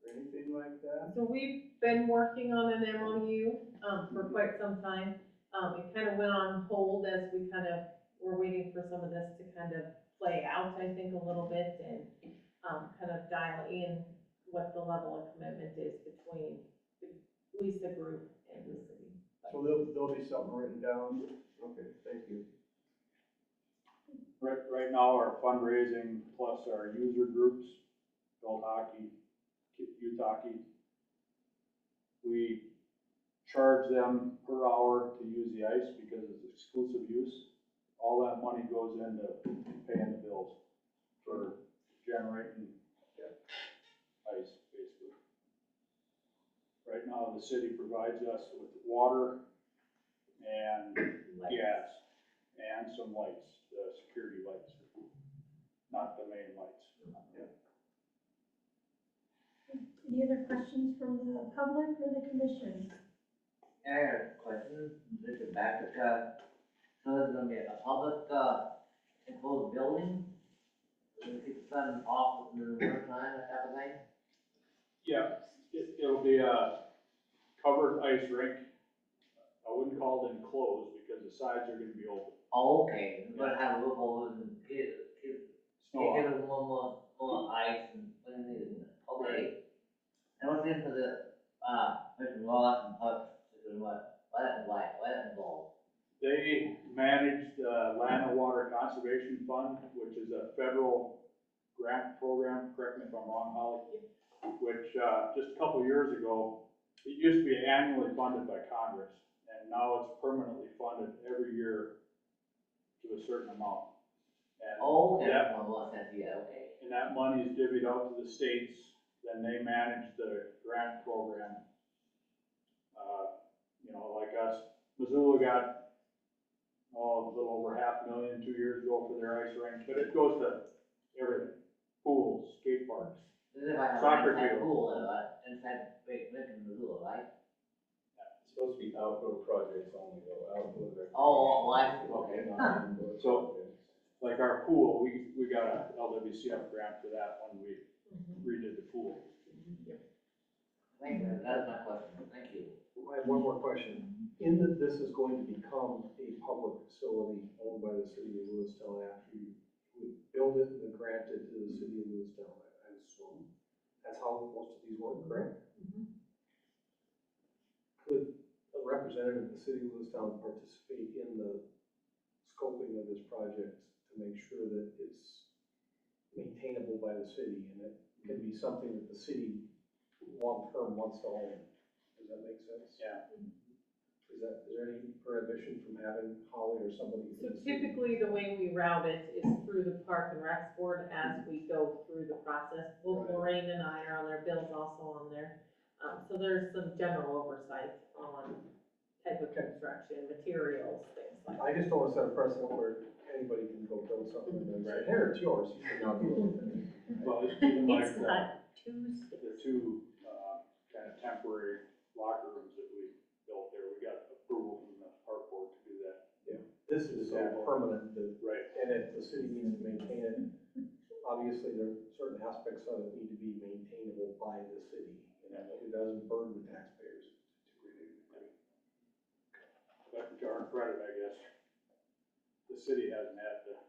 or anything like that? So we've been working on an MOU, for quite some time. It kind of went on hold as we kind of were waiting for some of this to kind of play out, I think, a little bit, and, kind of dial in what the level of commitment is between at least the group and the city. So there'll be something written down? Okay, thank you. Right now, our fundraising plus our user groups, adult hockey, youth hockey, we charge them per hour to use the ice because it's exclusive use. All that money goes into paying the bills for generating ice, basically. Right now, the city provides us with water and gas and some lights, the security lights, not the main lights. Any other questions from the public or the commission? I got a question, this is back to, so there's gonna be a public, enclosed building? Gonna keep the sun off in the winter time, that type of thing? Yeah, it'll be a covered ice rink. I wouldn't call it enclosed because the sides are gonna be open. Oh, okay, it's gonna have loopholes and kids, Snow give out. it more ice and when they need it, okay. And what's into the, Mr. Wallace and Huck, why that involved? They manage the Land and Water Conservation Fund, which is a federal grant program, correct me if I'm wrong, Holly, which, just a couple years ago, it used to be annually funded by Congress, and now it's permanently funded every year to a certain amount. And Oh, okay, that- that's one sense, yeah, okay. And that money is divvied out to the states, then they manage the grant program. You know, like us, Missoula got, a little over 500,000 2 years ago for their ice rink, but it goes to everything, pools, skate parks. This is if I have Soccer an inside field. pool, inside big, Missoula, right? It's supposed to be outdoor projects only though, outdoor recreation. Oh, I see, okay. Not indoor So- projects. Like our pool, we got a LWCF grant for that when we redid the pool. Thank you, that is my question, thank you. I have one more question. In that this is going to become a public facility owned by the city of Lewistown after you build it and then grant it to the city of Lewistown, I assume. That's how most of these work, correct? Could a representative of the city of Lewistown participate in the scoping of this project to make sure that it's maintainable by the city and it can be something that the city long-term wants to own? Does that make sense? Yeah. Is there any prohibition from having Holly or somebody? So typically, the way we route it is through the Park and Recs Board as we go through the process. Both Right. Lorraine and I are on there, Bill's also on there. So there's some general oversight on type of construction, materials, things like that. I just don't want to set a precedent where anybody can go build something and say, here, it's yours, you can now do it with it. Well, it's even like It's not Tuesday. the two, kind of temporary locker rooms that we built there, we got approval from the park board to do that. This is so permanent that, Right. and if the city needs to maintain it, obviously there are certain aspects of it need to be maintainable by the city. And it doesn't burden the taxpayers to a great degree. But to our credit, I guess, the city hasn't had to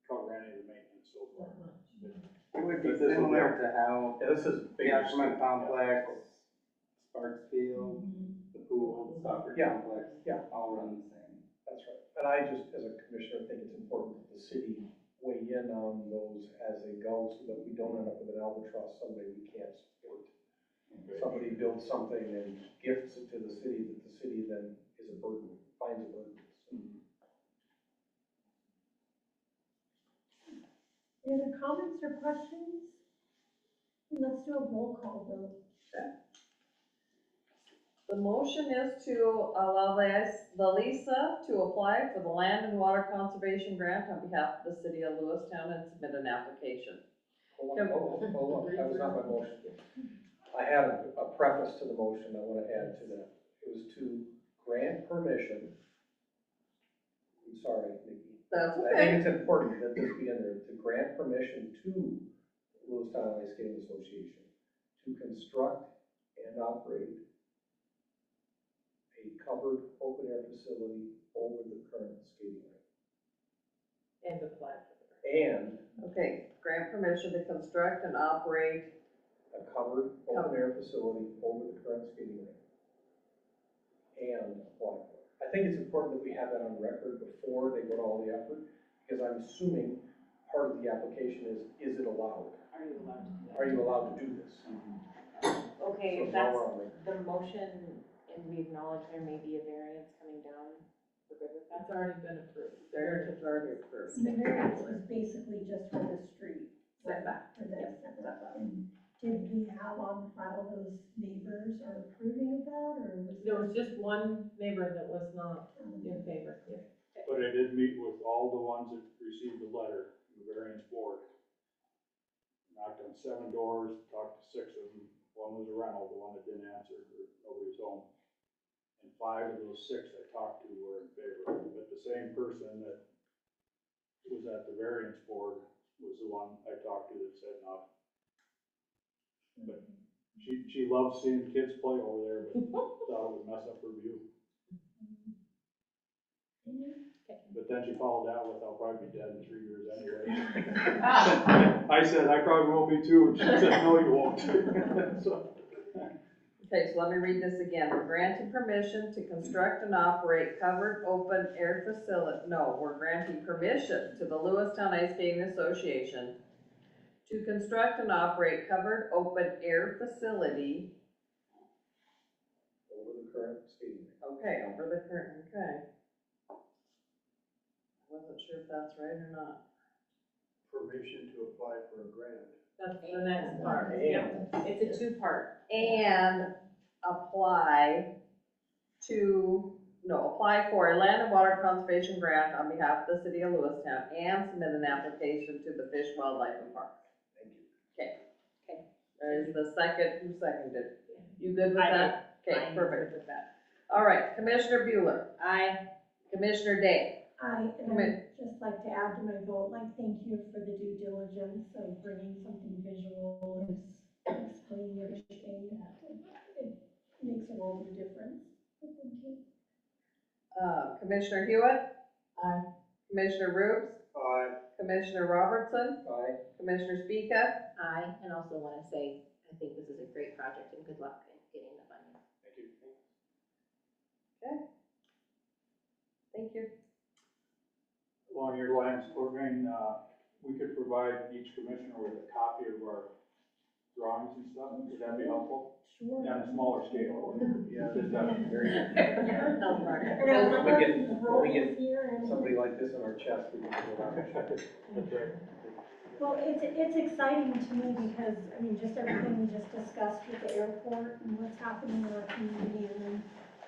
cover any of the maintenance so far. It would be But this will similar to how Yeah, this is the big. Ashland complex, Sparks Field, the pool, soccer Yeah, complex, yeah. all run the same. That's right. And I just, as a commissioner, think it's important that the city weigh in on those as they go so that we don't end up with an albatross someday we can't support. Somebody builds something and gifts it to the city that the city then is a burden, finds a burden. So, Any other comments or questions? Let's do a roll call vote. The motion is to allow the Lisa to apply for the Land and Water Conservation Grant on behalf of the city of Lewistown and submit an application. hold on, that was not my motion. I had a preface to the motion I want to add to that. It was to grant permission. I'm sorry, Nikki. That's I think it's important that this be in there, to grant permission to Lewistown Ice Skating Association to construct and operate a covered open-air facility over the current skating rink. And apply for the grant. And Okay, grant permission to construct and operate. a covered open-air facility over the current skating rink. And apply for it. I think it's important that we have that on record before they go to all the effort, because I'm assuming part of the application is it allowed? Are you allowed to do that? Are you allowed to do this? Okay, Okay, So if now that's we're on the motion and we acknowledge there may be a variance coming down, we're good with that? It's already been approved. There, it's already approved. The variance was basically just for the street. Setback. For the setback. And did we have on file those neighbors are approving of that, or was There was just one neighbor that was not in favor. But I did meet with all the ones that received the letter from the variance board. Knocked on 7 doors, talked to 6 of them. One was a rental, the one that didn't answer, or nobody was home. And 5 of those 6 I talked to were in favor. But the same person that was at the variance board was the one I talked to that said no. But she loves seeing kids play over there, but thought it would mess up her view. But then she followed that with, I'll probably be dead in 3 years anyway. I said, I probably won't be too, and she said, no, you won't. So, Okay, so let me read this again. We're granting permission to construct and operate covered open air facility. No, we're granting permission to the Lewistown Ice Skating Association to construct and operate covered open air facility. over the current skating rink. Okay, over the current, okay. I wasn't sure if that's right or not. Permission to apply for a grant. That's the next part. And It's a two-part. And apply for a land and water conservation grant on behalf of the city of Lewistown and submit an application to the Fish, Wildlife and Parks. thank you. Okay. There's the second, who seconded? You good with that? Okay, I'm perfect. good with that. All right, Commissioner Bueller, Aye. Commissioner Day. And I'd just like to add to my vote, like, thank you for the due diligence of bringing something visual and explaining everything. It makes a world of difference. So thank you. Commissioner Hewitt, Aye. Commissioner Rubes, Aye. Commissioner Robertson, Aye. Commissioner Speaka. I, and also want to say, I think this is a great project and good luck in getting the funding. Thank you. Okay. Thank you. along your lines, Corinne, we could provide each commissioner with a copy of our drawings and stuff. Would that be helpful? Sure. On a smaller scale. Yeah. Just that. And I would love to roll this here and. Somebody like this on our chest, we can go around and check it. Well, it's exciting to me because, I mean, just everything we just discussed with the airport and what's happening in our community, and then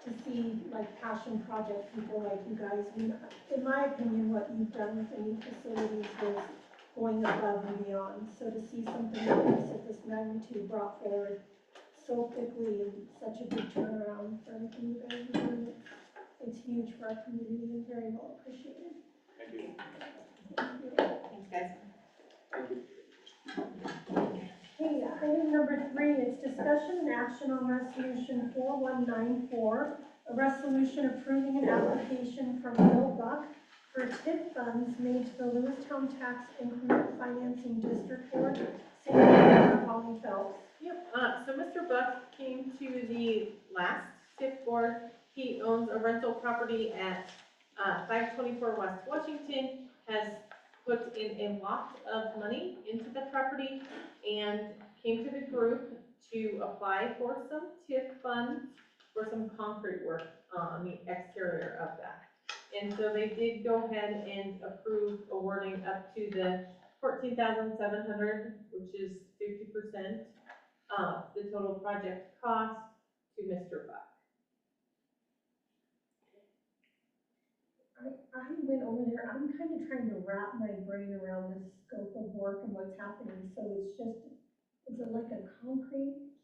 to see like passion project people like you guys. I mean, in my opinion, what you've done with the new facilities was going above and beyond. So to see something like this at this magnitude brought forward so quickly and such a big turnaround for everything you guys are doing, it's huge for our community and very well appreciated. Thank you. Thank you. Thanks, guys. Okay, item number 3 is discussion and action on resolution 4194, a resolution approving an application from Bill Buck for TIF funds made to the Lewistown Tax Increment Financing District Board, City Manager Holly Phelps. Yep, so Mr. Buck came to the last TIF board. He owns a rental property at 524 West Washington, has put in a lot of money into the property and came to the group to apply for some TIF funds for some concrete work on the exterior of that. And so they did go ahead and approve awarding up to the $14,700, which is 50% of the total project cost to Mr. Buck. I went over there, I'm kind of trying to wrap my brain around the scope of work and what's happening, so it's just, is it like a concrete?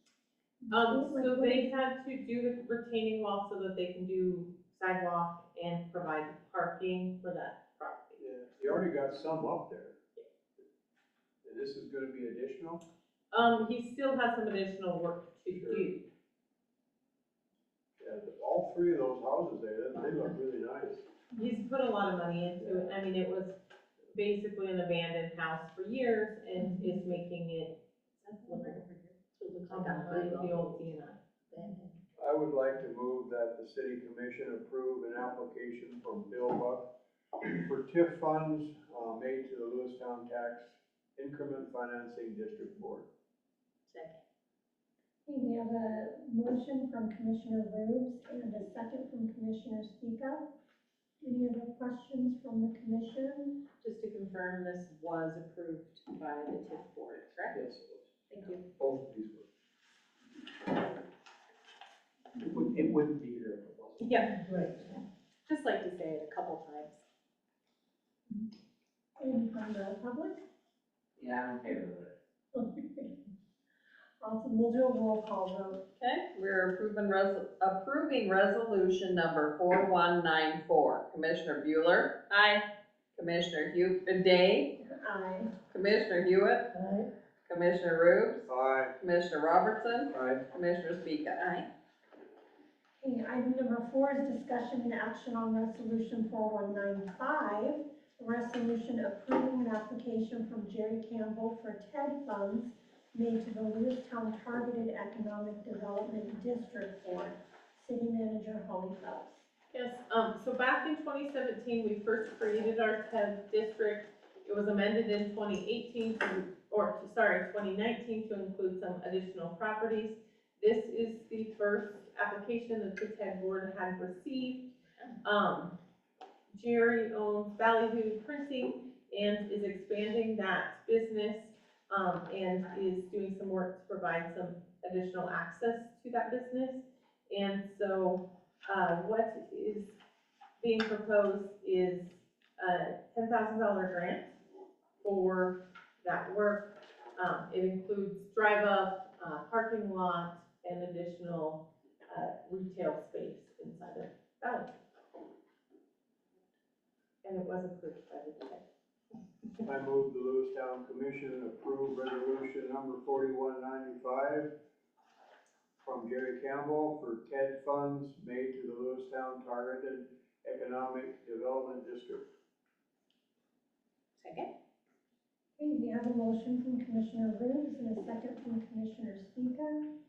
So they had to do the retaining wall so that they can do sidewalk and provide parking for that property. Yeah, you already got some up there. And this is gonna be additional? He still has some additional work to do. Yeah, all 3 of those houses there, they look really nice. He's put a lot of money into it. I mean, it was basically an abandoned house for years and is making it look It looks like behind I'm the old DNI. I would like to move that the city commission approve an application from Bill Buck for TIF funds, made to the Lewistown Tax Increment Financing District Board. Second. Okay, we have a motion from Commissioner Rubes and a second from Commissioner Speaka. Any other questions from the commission? Just to confirm, this was approved by the TIF board, correct? Yes, it was. Thank you. Both of these were. It wouldn't be here if it wasn't. Yeah, Right. just like to say it a couple times. Any from the public? Yeah, I'm in favor of it. Awesome, we'll do a roll call vote. Okay, we're approving resolution number 4194. Commissioner Bueller, Aye. Commissioner Day, Aye. Commissioner Hewitt, Aye. Commissioner Rubes, Aye. Commissioner Robertson, Aye. Commissioner Speaka. Aye. Okay, item number 4 is discussion and action on resolution 4195, a resolution approving an application from Jerry Campbell for TED funds made to the Lewistown Targeted Economic Development District Board. City Manager Holly Phelps. Yes, so back in 2017, we first created our TED district. It was amended in 2018 2019 to include some additional properties. This is the first application that the TED board had received. Jerry owns Ballyhoo Printing and is expanding that business, and is doing some work to provide some additional access to that business. And so, what is being proposed is a $10,000 grant for that work. It includes drive up, parking lot, and additional, retail space inside of Valley. And it was approved by the TED. I move the Lewistown Commission approve resolution number 4195 from Jerry Campbell for TED funds made to the Lewistown Targeted Economic Development District. Second? Okay, we have a motion from Commissioner Rubes and a second from Commissioner Speaka.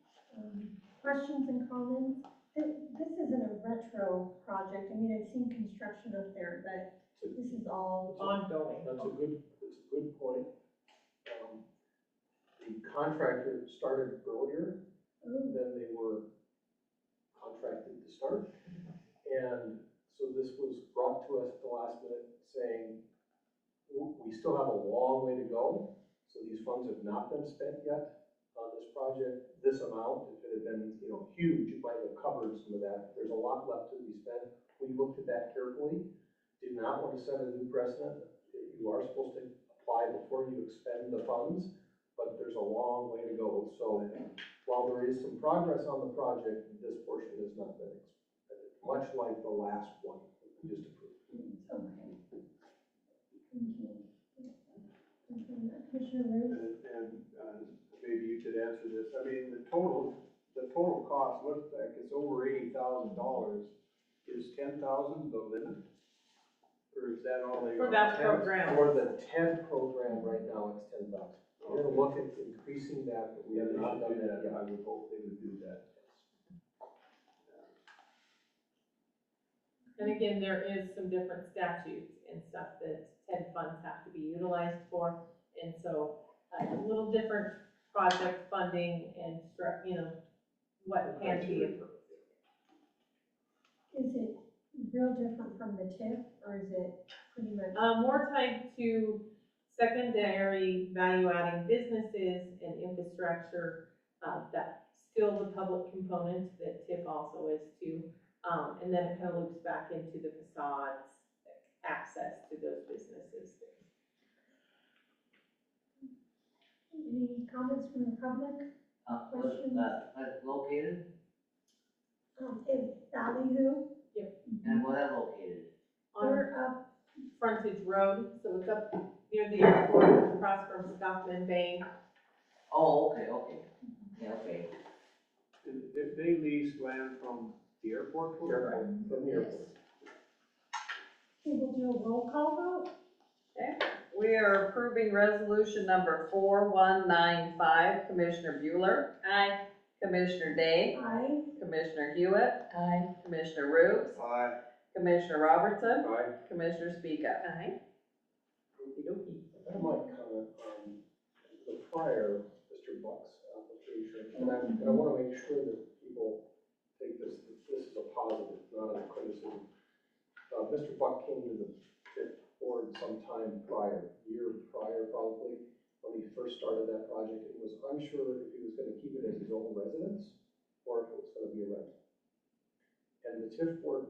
Questions and comments? This isn't a retro project. I mean, I've seen construction up there, but this is all Ongoing. That's a good point. The contractor started earlier than they were contracted to start. And so this was brought to us at the last minute saying, we still have a long way to go. So these funds have not been spent yet on this project. This amount, if it had been, huge, it might have covered some of that. There's a lot left to be spent. We looked at that carefully. Did not want to set a new precedent. You are supposed to apply before you expend the funds, but there's a long way to go. So while there is some progress on the project, this portion has not been expended, much like the last one that we just approved. okay. Thank you. Commissioner Rubes? And maybe you could answer this. I mean, the total cost looks like it's over $80,000. Is 10,000 the limit? Or is that all they? For that program. For the TED program right now, it's 10,000. We're gonna look at increasing that, but we have not done that yet. I would hope they would do that. And again, there is some different statutes and stuff that TED funds have to be utilized for. And so, a little different project funding and, what can be approved. Is it real different from the TIF, or is it pretty much? More tied to secondary value-adding businesses and infrastructure, that still the public component that TIF also is too. And then it kind of loops back into the facades, access to those businesses. Any comments from the public? Questions? That's located, It's Ballyhoo. and where that located? They're up, Frontage Road, so it's up near the airport, across from Stockman Bank. Oh, okay. Yeah, okay. If they lease land from the airport? From the airport. we will do a roll call vote. We are approving resolution number 4195. Commissioner Bueller, Aye. Commissioner Day, Aye. Commissioner Hewitt, Aye. Commissioner Rubes, Aye. Commissioner Robertson, Aye. Commissioner Speaka. Aye. I might comment on the prior Mr. Buck's application. And I wanna make sure that people take this is a positive, not a criticism. Mr. Buck came to the TIF board sometime year prior probably, when he first started that project, and was unsure if he was gonna keep it as his own residence or if it was gonna be a rental. And the TIF board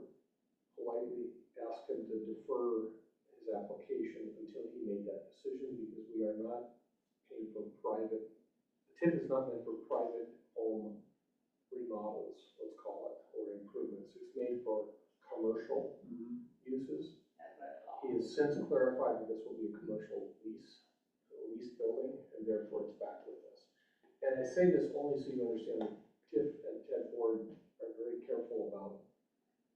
politely asked him to defer his application until he made that decision, because we are not paying for private, the TIF is not meant for private home remodels, let's call it, or improvements. It's made for commercial uses. He has since clarified that this will be a commercial lease building, and therefore it's back with us. And I say this only so you understand that TIF and TED board are very careful about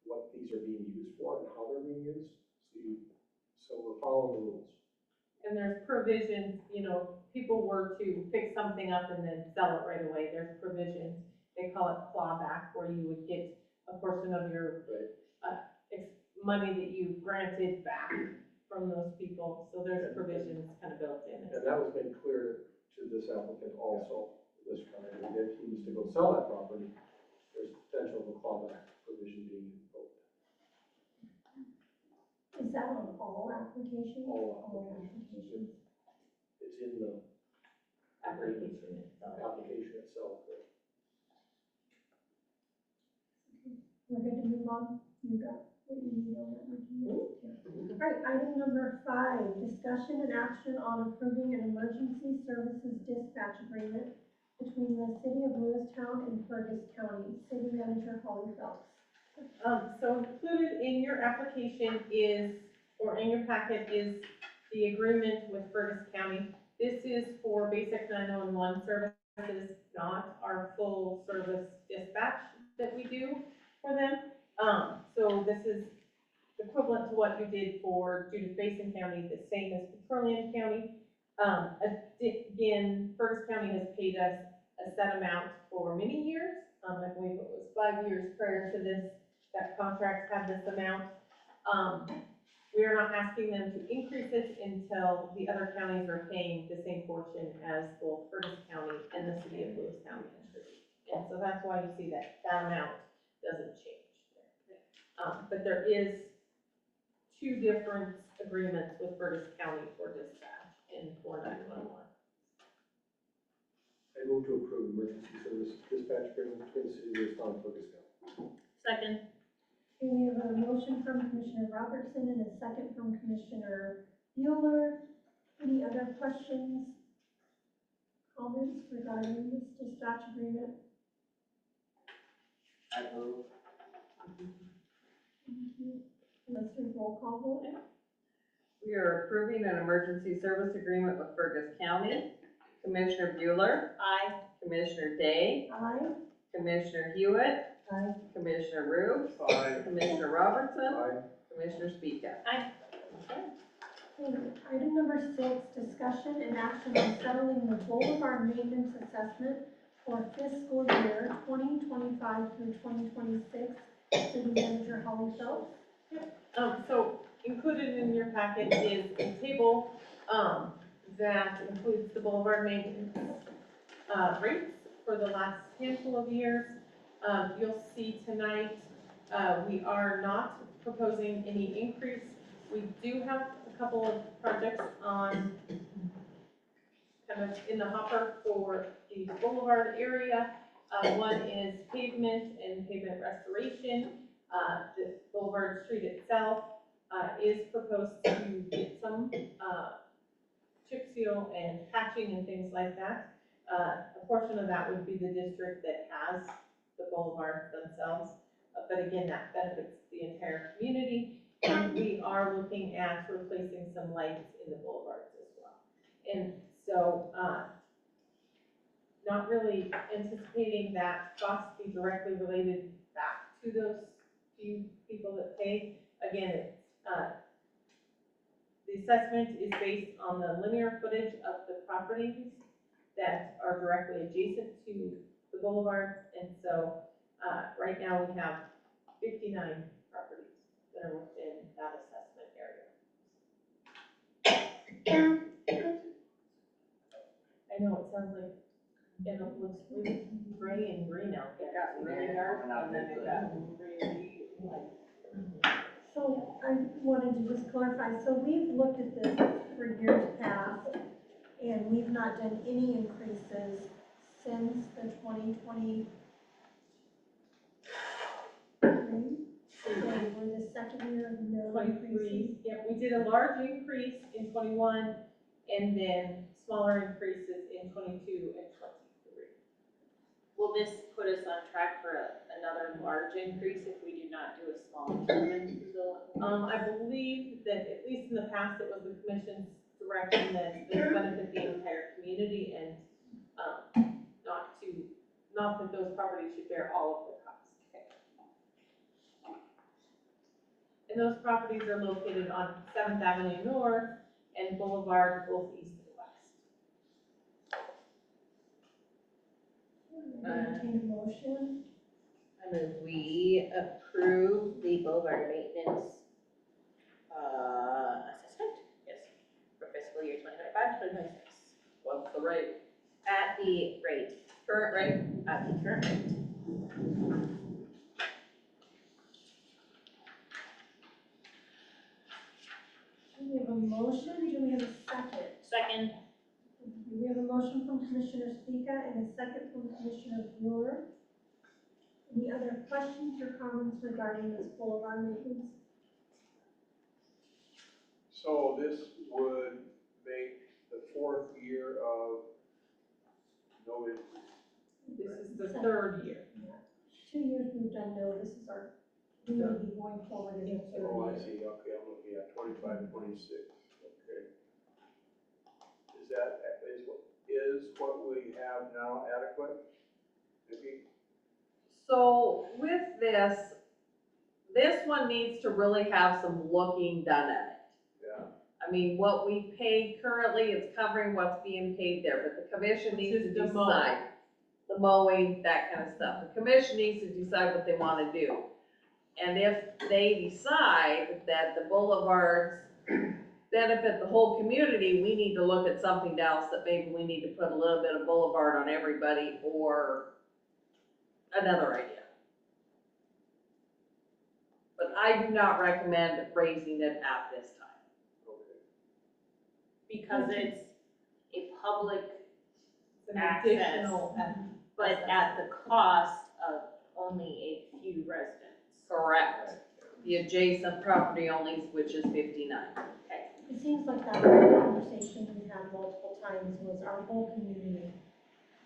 what these are being used for and how they're being used. So we're following the rules. And there's provisions, you know, people were to pick something up and then sell it right away, there's provisions. They call it clawback, where you would get a portion of your money that you granted back from those people. So there's provisions kind of built in. And that was made clear to this applicant also, this time, that if he was to go sell that property, there's potential of a clawback provision being invoked. Is that on all applications? All applications. It's in the Application itself. application itself. We're good to move on? You got what you need on that, Nikki? All right, item number 5, discussion and action on approving an emergency services dispatch agreement between the city of Lewistown and Fergus County. City Manager Holly Phelps. So included in your application is, or in your packet is the agreement with Fergus County. This is for basic 911 services, not our full service dispatch that we do for them. So this is equivalent to what you did for Judith Basin County, the same as Petroleum County. Again, Fergus County has paid us a set amount for many years. I believe it was 5 years prior to this, that contract had this amount. We are not asking them to increase it until the other counties are paying the same portion as both Fergus County and the city of Lewistown contribute. And so that's why you see that amount doesn't change. But there is 2 different agreements with Fergus County for dispatch and for 911. I move to approve emergency service dispatch agreement between the city of Lewistown and Fergus County. Second. Okay, we have a motion from Commissioner Robertson and a second from Commissioner Bueller. Any other questions, comments regarding this dispatch agreement? I move. Thank you. Let's do roll call vote. We are approving an emergency service agreement with Fergus County. Commissioner Bueller. Aye. Commissioner Day. Aye. Commissioner Hewitt. Aye. Commissioner Rubes. Aye. Commissioner Robertson. Aye. Commissioner Speaka. Aye. Okay, item number 6, discussion and action on settling the boulevard maintenance assessment for fiscal year 2025 through 2026. City Manager Holly Phelps. So included in your packet is a table, that includes the boulevard maintenance, rates for the last handful of years. You'll see tonight, we are not proposing any increase. We do have a couple of projects on, kind of in the hopper for the boulevard area. One is pavement and pavement restoration. The boulevard street itself, is proposed to get some, chip seal and patching and things like that. A portion of that would be the district that has the boulevards themselves, but again, that benefits the entire community. And we are looking at replacing some lights in the boulevards as well. And so, not really anticipating that cost be directly related back to those few people that pay. Again, it's, the assessment is based on the linear footage of the properties that are directly adjacent to the boulevard. And so, right now we have 59 properties that are within that assessment area. I know, it sounds like And it looks really gray and green out there. It got really dark and then it got really light. So I wanted to just clarify, so we've looked at this for years past, and we've not done any increases since the 2020. So we're the second year of no increases. 23, yep, we did a large increase in 21, and then smaller increases in 22 and 23. Will this put us on track for another large increase if we do not do a small improvement to the? I believe that at least in the past, it was the commission's direction that this benefit the entire community and, not that those properties should bear all of the costs. And those properties are located on 7th Avenue North and Boulevard, both east and west. Entertain a motion. I move we approve the boulevard maintenance, assessment, yes, for fiscal year 2025-2026. What's the rate? At the rate, current rate, at the current rate. We have a motion, do we have a second? Second. We have a motion from Commissioner Speaka and a second from Commissioner Bueller. Any other questions or comments regarding this boulevard maintenance? So this would make the 4th year of no increase. This is the 3rd year. 2 years we've done no, this is our, we will be going forward in the third Oh, I year. see, okay, I'm looking at 25, 26, okay. Is what we have now adequate? Maybe? So with this one needs to really have some looking done at it. Yeah. I mean, what we paid currently, it's covering what's being paid there, but the commission needs to Just the mowing. decide. The mowing, that kind of stuff. The commission needs to decide what they wanna do. And if they decide that the boulevards benefit the whole community, we need to look at something else, that maybe we need to put a little bit of boulevard on everybody, or another idea. But I do not recommend raising it at this time. Okay. Because it's a public It's an access, additional, but at the cost of only a few residents. Correct. The adjacent property only, which is 59. It seems like that was a conversation we had multiple times, was our whole community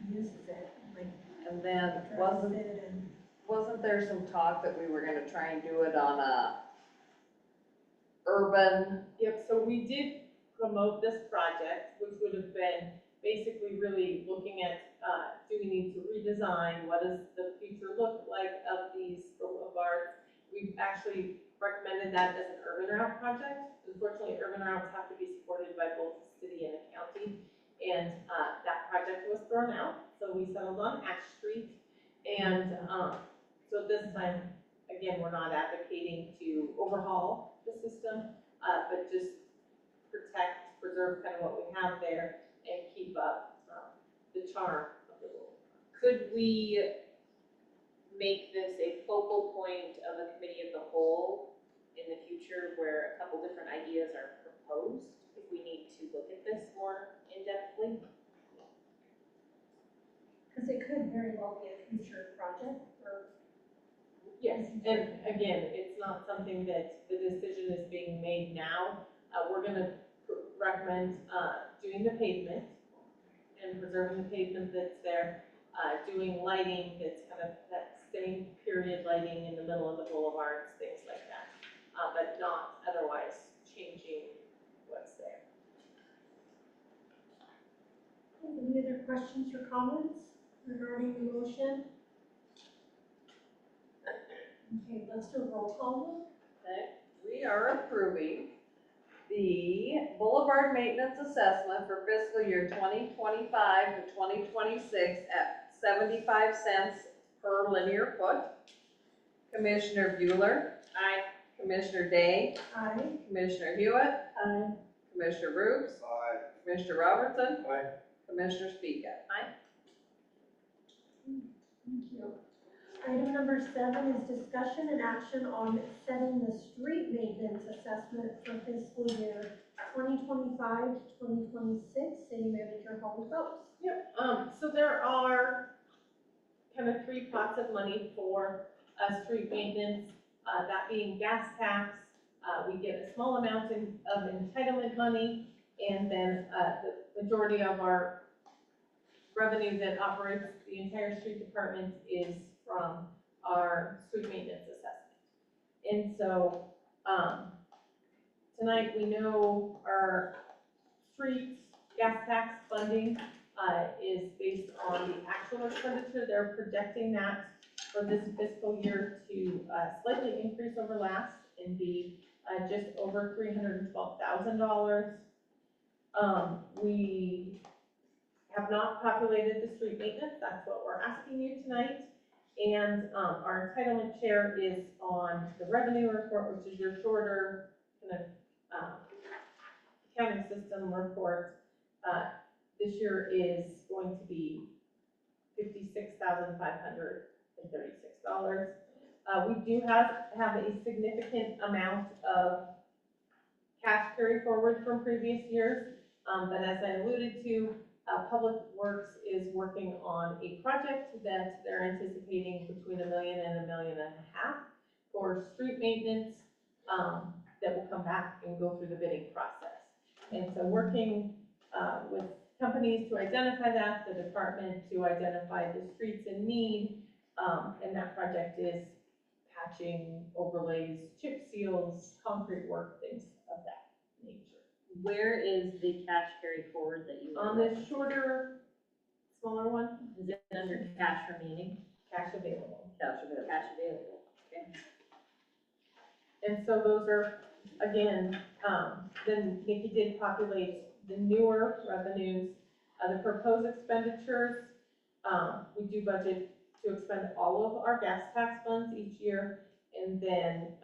uses it, like, And then drives it and. wasn't there some talk that we were gonna try and do it on a urban? Yep, so we did promote this project, which would have been basically really looking at, do we need to redesign? What does the future look like of these boulevards? We've actually recommended that as an urban route project. Unfortunately, urban routes have to be supported by both the city and the county. And, that project was thrown out, so we settled on Ash Street. And, so this time, again, we're not advocating to overhaul the system, but just protect, preserve kind of what we have there and keep up, the charm of the boulevard. Could we make this a focal point of a committee of the whole in the future where a couple different ideas are proposed, if we need to look at this more in-depthly? Because it could very well be a future project or. Yes, and again, it's not something that the decision is being made now. We're gonna recommend, doing the pavement and preserving the pavement that's there, doing lighting that's kind of that same period lighting in the middle of the boulevards, things like that. But not otherwise changing what's there. Any other questions or comments regarding the motion? Okay, let's do a roll call vote. Okay, we are approving the Boulevard Maintenance Assessment for fiscal year 2025 to 2026 at 75 cents per linear foot. Commissioner Bueller. Aye. Commissioner Day. Aye. Commissioner Hewitt. Aye. Commissioner Roots. Aye. Commissioner Robertson. Aye. Commissioner Speaka. Aye. Thank you. Item number 7 is discussion and action on setting the street maintenance assessment for fiscal year 2025-2026. City Manager Holly Phelps. Yep, so there are kind of 3 pots of money for, street maintenance, that being gas tax. We get a small amount of entitlement money, and then, the majority of our revenue that operates the entire street department is from our street maintenance assessment. And so, tonight we know our streets gas tax funding, is based on the actual expenditure. They're projecting that for this fiscal year to, slightly increase over last and be, just over $312,000. We have not populated the street maintenance, that's what we're asking you tonight. And, our entitlement share is on the revenue report, which is your shorter kind of, accounting system report. This year is going to be $56,536. We do have a significant amount of cash carry forward from previous years. But as I alluded to, Public Works is working on a project that they're anticipating between $1 million and $1.5 million for street maintenance, that will come back and go through the bidding process. And so working, with companies to identify that, the department to identify the streets in need, and that project is patching, overlays, chip seals, concrete work, things of that nature. Where is the cash carry forward that you? On the shorter, smaller one, Is it under cash remaining? cash available. Cash available. Cash available, okay. And so those are, again, then Nikki did populate the newer revenues, the proposed expenditures. We do budget to expend all of our gas tax funds each year. And then,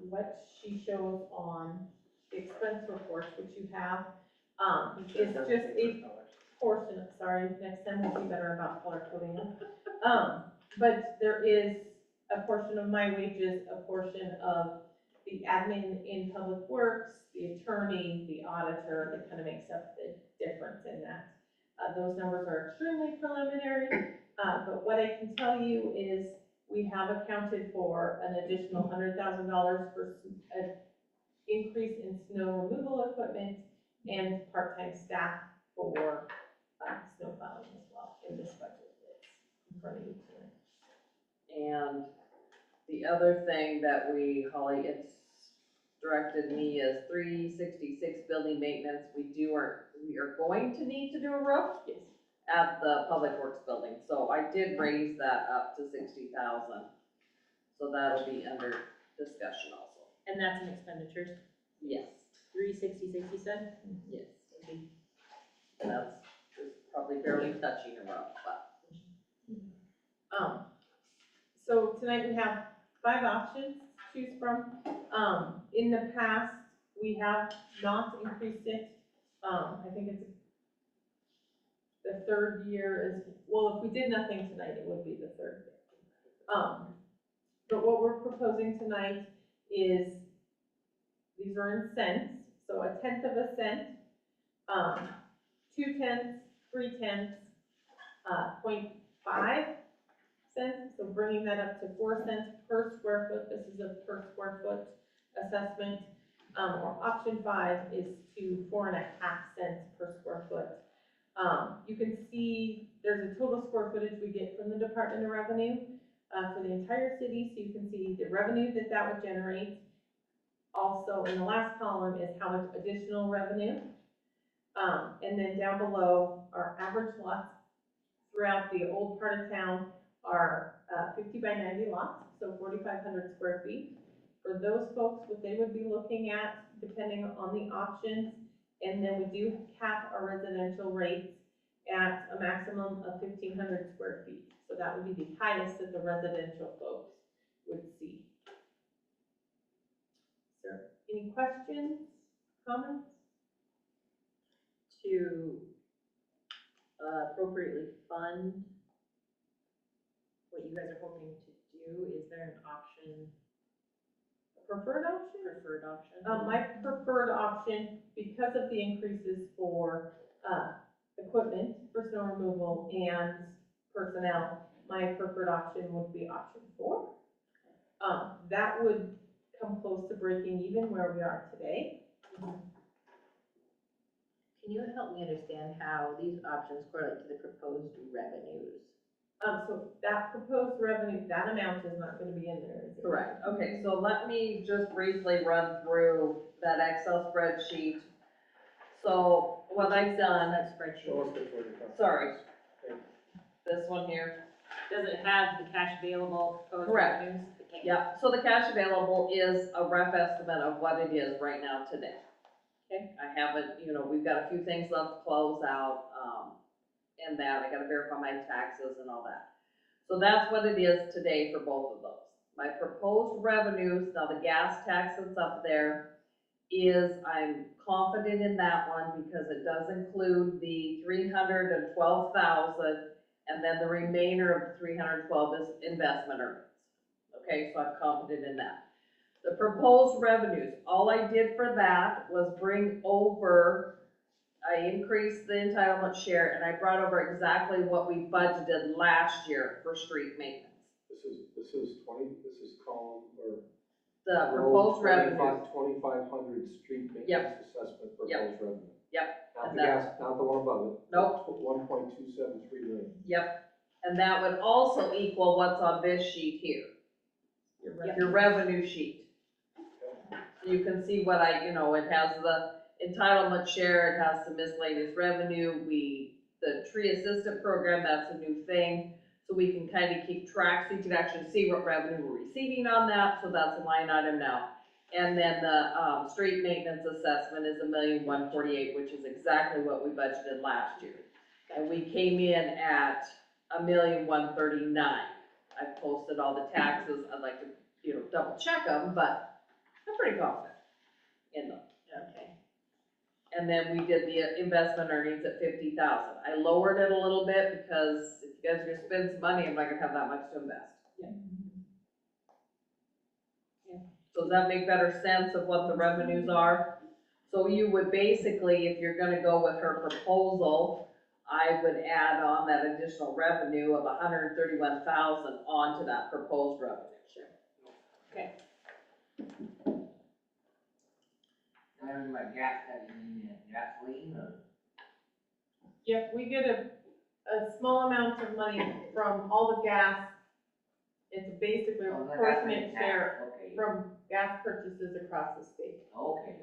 what she shows on the expense report, which you have, is just a portion, sorry, next time we'll be better about color coding them. But there is a portion of my wages, a portion of the admin in Public Works, the attorney, the auditor, that kind of makes up the difference in that. Those numbers are extremely preliminary, but what I can tell you is we have accounted for an additional $100,000 for an increase in snow removal equipment and part-time staff for snow plowing as well in this budget that's in front of you tonight. And the other thing that Holly, it's directed me is 366 building maintenance. We are going to need to do a roof. Yes. At the Public Works building, so I did raise that up to 60,000. So that'll be under discussion also. And that's an expenditures, Yes, 366, you said? yes. That's just probably barely touching a roof, but. So tonight we have 5 options to choose from. In the past, we have not increased it. I think it's the 3rd year is, well, if we did nothing tonight, it would be the 3rd year. But what we're proposing tonight is, these are in cents, so 1/10 of a cent, 2 tenths, 3 tenths, 0.5 cents, so bringing that up to 4 cents per square foot. This is a per square foot assessment. Or option 5 is to 4.5 cents per square foot. You can see there's a total square footage we get from the Department of Revenue for the entire city, so you can see the revenue that would generate. Also, in the last column is how much additional revenue. And then down below, our average lots throughout the old part of town are 50 by 90 lots, so 4,500 square feet. For those folks, what they would be looking at, depending on the options, and then we do cap our residential rates at a maximum of 1,500 square feet. So that would be the highest that the residential folks would see. Sir, any questions, comments? To appropriately fund what you guys are hoping to do, is there an option, Preferred option? preferred option? My preferred option, because of the increases for, equipment for snow removal and personnel, my preferred option would be option 4. That would come close to breaking even where we are today. Can you help me understand how these options correlate to the proposed revenues? So that proposed revenue, that amount is not gonna be in there, is it? Correct, okay, so let me just briefly run through that Excel spreadsheet. So what I've done, That spreadsheet. Show us before you come. sorry, this one here. Does it have the cash available proposed Correct. revenues? Okay. Yep, so the cash available is a rough estimate of what it is right now today. Okay, I haven't, we've got a few things left to close out, and that, I gotta verify my taxes and all that. So that's what it is today for both of those. My proposed revenues, now the gas tax that's up there is, I'm confident in that one because it does include the 312,000, and then the remainder of the 312 is investment earnings. Okay, so I'm confident in that. The proposed revenues, all I did for that was bring over, I increased the entitlement share, and I brought over exactly what we budgeted last year for street maintenance. This is column, or. The proposed revenues, 2,500 street maintenance Yep. assessment proposed Yep. revenue. Yep. Not And the gas, not the one above it. Nope. 1.273 million. yep, and that would also equal what's on this sheet here, your revenue sheet. So you can see what it has the entitlement share, it has some miscellaneous revenue, the tree assistant program, that's a new thing. So we can kind of keep track, so you can actually see what revenue we're receiving on that, so that's a line item now. And then the, street maintenance assessment is $1,148,000, which is exactly what we budgeted last year. And we came in at $1,139,000. I posted all the taxes, I'd like to, double check them, but I'm pretty confident in them. Okay. And then we did the investment earnings at 50,000. I lowered it a little bit because if you guys are gonna spend some money, I'm not gonna have that much to invest. Yeah. So does that make better sense of what the revenues are? So you would basically, if you're gonna go with her proposal, I would add on that additional revenue of 131,000 onto that proposed revenue. And my gas, that you mean gasoline or? Yep, we get a small amount of money from all the gas. It's basically a Oh, the proportionate gasoline share tax, okay. from gas purchases across the state. Okay,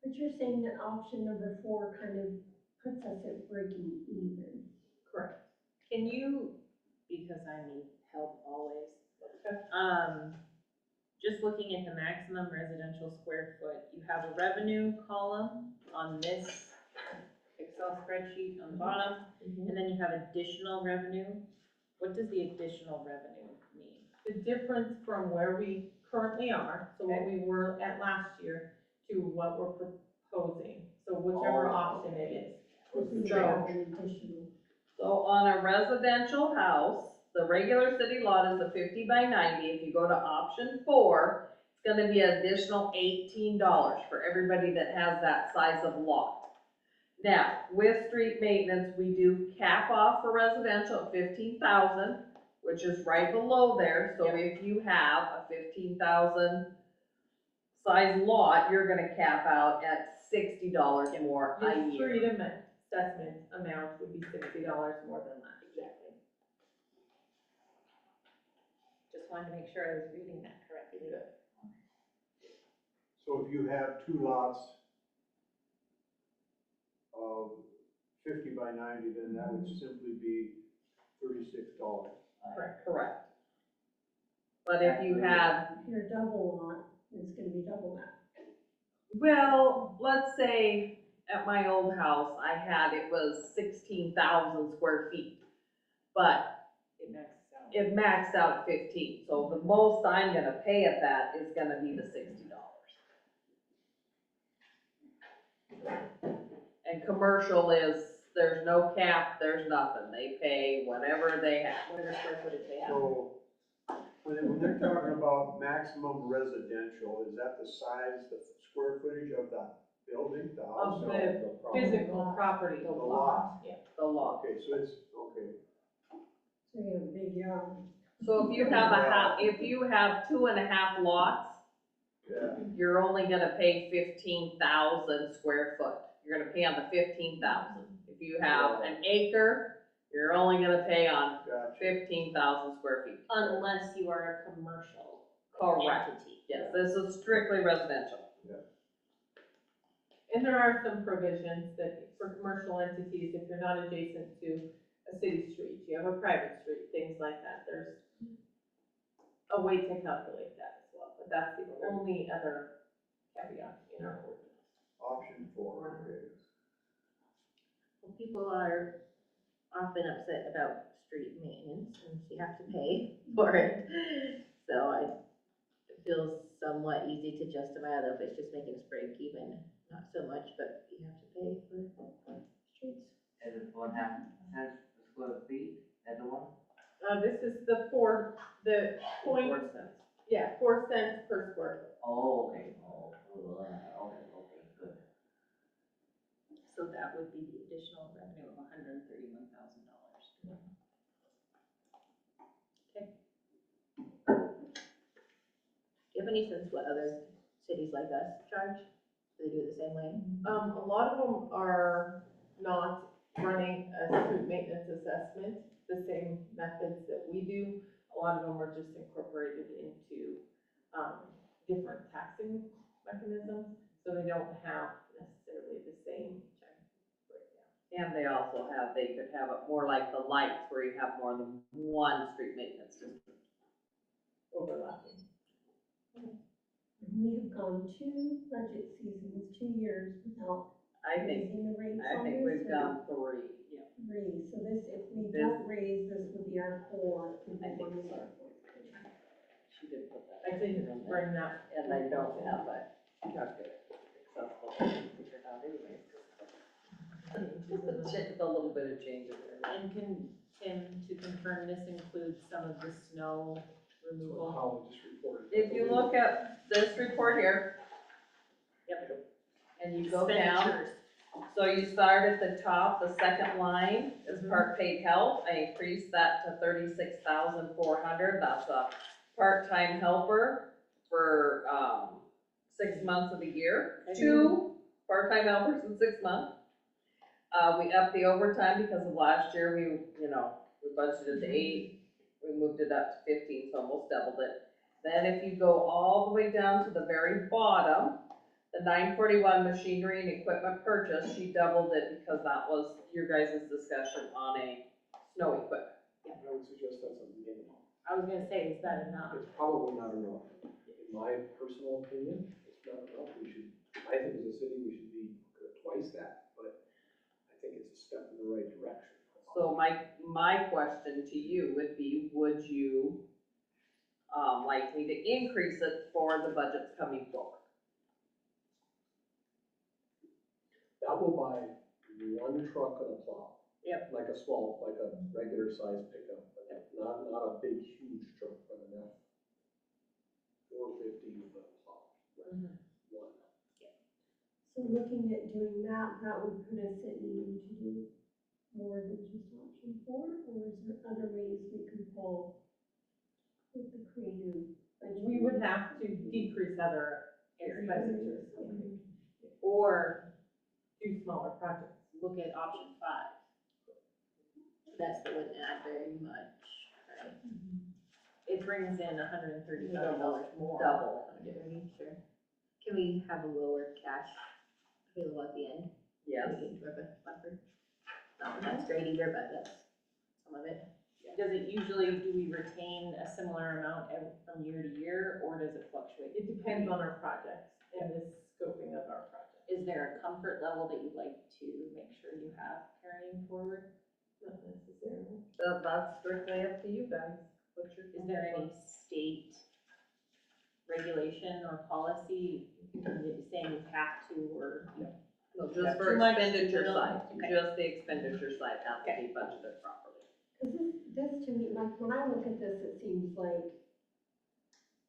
But you're saying that option number 4 kind of puts us at breaking even. Correct. Can you, because I need help always, just looking at the maximum residential square foot, you have a revenue column on this Excel spreadsheet on the bottom, and then you have additional revenue. What does the additional revenue mean? The difference from where we currently are, so what we were at last year, to what we're proposing. So whichever option it is. This is So- an additional. So on a residential house, the regular city lot is a 50 by 90. If you go to option 4, it's gonna be an additional $18 for everybody that has that size of lot. Now, with street maintenance, we do cap off for residential at 15,000, which is right below there. So if you have a 15,000 size lot, you're gonna cap out at $60 more a The year. street assessment amount would be $60 more than last. Exactly. Just wanted to make sure I was reading that correctly. Good. So if you have 2 lots of 50 by 90, then that would simply be $36. Correct. But if you had, Your double lot is gonna be double that. well, let's say at my old house, it was 16,000 square feet. But It maxes out. it maxed out at 15, so the most I'm gonna pay at that is gonna be the $60. And commercial is there's no cap, there's nothing, they pay whatever they have. Whatever square footage they have. So, when they're talking about maximum residential, is that the size, the square footage of the building, the house? Of or the property? physical property. The lot. Yeah. The law. Okay, so it's, okay. So you have a big yard. So if you have if you have 2.5 lots, Yeah, you're only gonna pay 15,000 square foot. You're gonna pay on the 15,000. If you have an acre, you're only gonna pay on gotcha. 15,000 square feet. Unless you are a commercial Correct. entity. Yes, this is strictly residential. And there are some provisions that for commercial entities, if you're not adjacent to a city street, you have a private street, things like that, there's a way to calculate that as well, but that's the only other caveat in our ordinance. Option 4, okay. Well, people are often upset about street maintenance and you have to pay for it. So it feels somewhat easy to justify, although if it's just making us break even, not so much, but you have to pay for streets. And it's 1/2 cents per square feet, that's the one? This is the point, 4 cents. yeah, 4 cents per square foot. Oh, okay, okay, good. So that would be the additional revenue of $131,000. Do you have any sense what other cities like us charge? Do they do it the same way? A lot of them are not running a street maintenance assessment, the same methods that we do. A lot of them are just incorporated into, different taxing mechanisms, so they don't have necessarily the same breakdown. And they also have, they could have it more like the lights where you have more than one street maintenance district. Overlapping. We have gone 2 budget seasons, 2 years without I think, raising the rates I on think this. we've or done 3, yeah. 3, so this, if we This- don't raise, this would be our core. Would be I think one of so. our core. She did put that. I didn't bring that. And I don't have a calculator accessible to figure it out anyway. Just a little bit of change in there. And can, Tim, to confirm, this includes some of the snow So removal? how we just reported. If you look at this report here. Yep. And you go down, Expenditures. so you start at the top, the second line is part paid help, I increased that to 36,400, that's a part-time helper for, 6 months of the year, 2 part-time helpers in 6 months. We upped the overtime because of last year, we budgeted to 8, we moved it up to 15, so almost doubled it. Then if you go all the way down to the very bottom, the 941 machinery and equipment purchase, she doubled it because that was your guys' discussion on a snow equipment. I would suggest that's a minimum. I was gonna say, is that enough? It's probably not enough. In my personal opinion, it's not enough. I think as a city, we should be twice that, but I think it's a step in the right direction. So my question to you would be, would you, like me to increase it for the budgets coming forward? That will buy 1 truck and a plow. Yep. Like a small, like a regular size pickup, but not a big, huge truck, but enough. 450 with a plow. One. So looking at doing that, that would put us at needing to do more than just option 4, or is there other ways we can pull with the creative budget? We would have to decrease other expenditures, Okay. or do smaller projects. Look at option 5. That's the wouldn't add very much, right? It brings in $130,000 more. Double. Sure. Can we have a lower cash available at the end? Yes. Into our buffer? Not that's great either, but that's some of it. Does it usually, do we retain a similar amount from year to year, or does it fluctuate? It depends on our projects and the scoping of our project. Is there a comfort level that you'd like to make sure you have carrying forward? Not necessarily. So that's strictly up to you guys. What's your? Is there any state regulation or policy saying you have to, or No, Got just for too much, too expenditure little? side, Okay. just the expenditure side has to be budgeted properly. Cause this to me, like, when I look at this, it seems like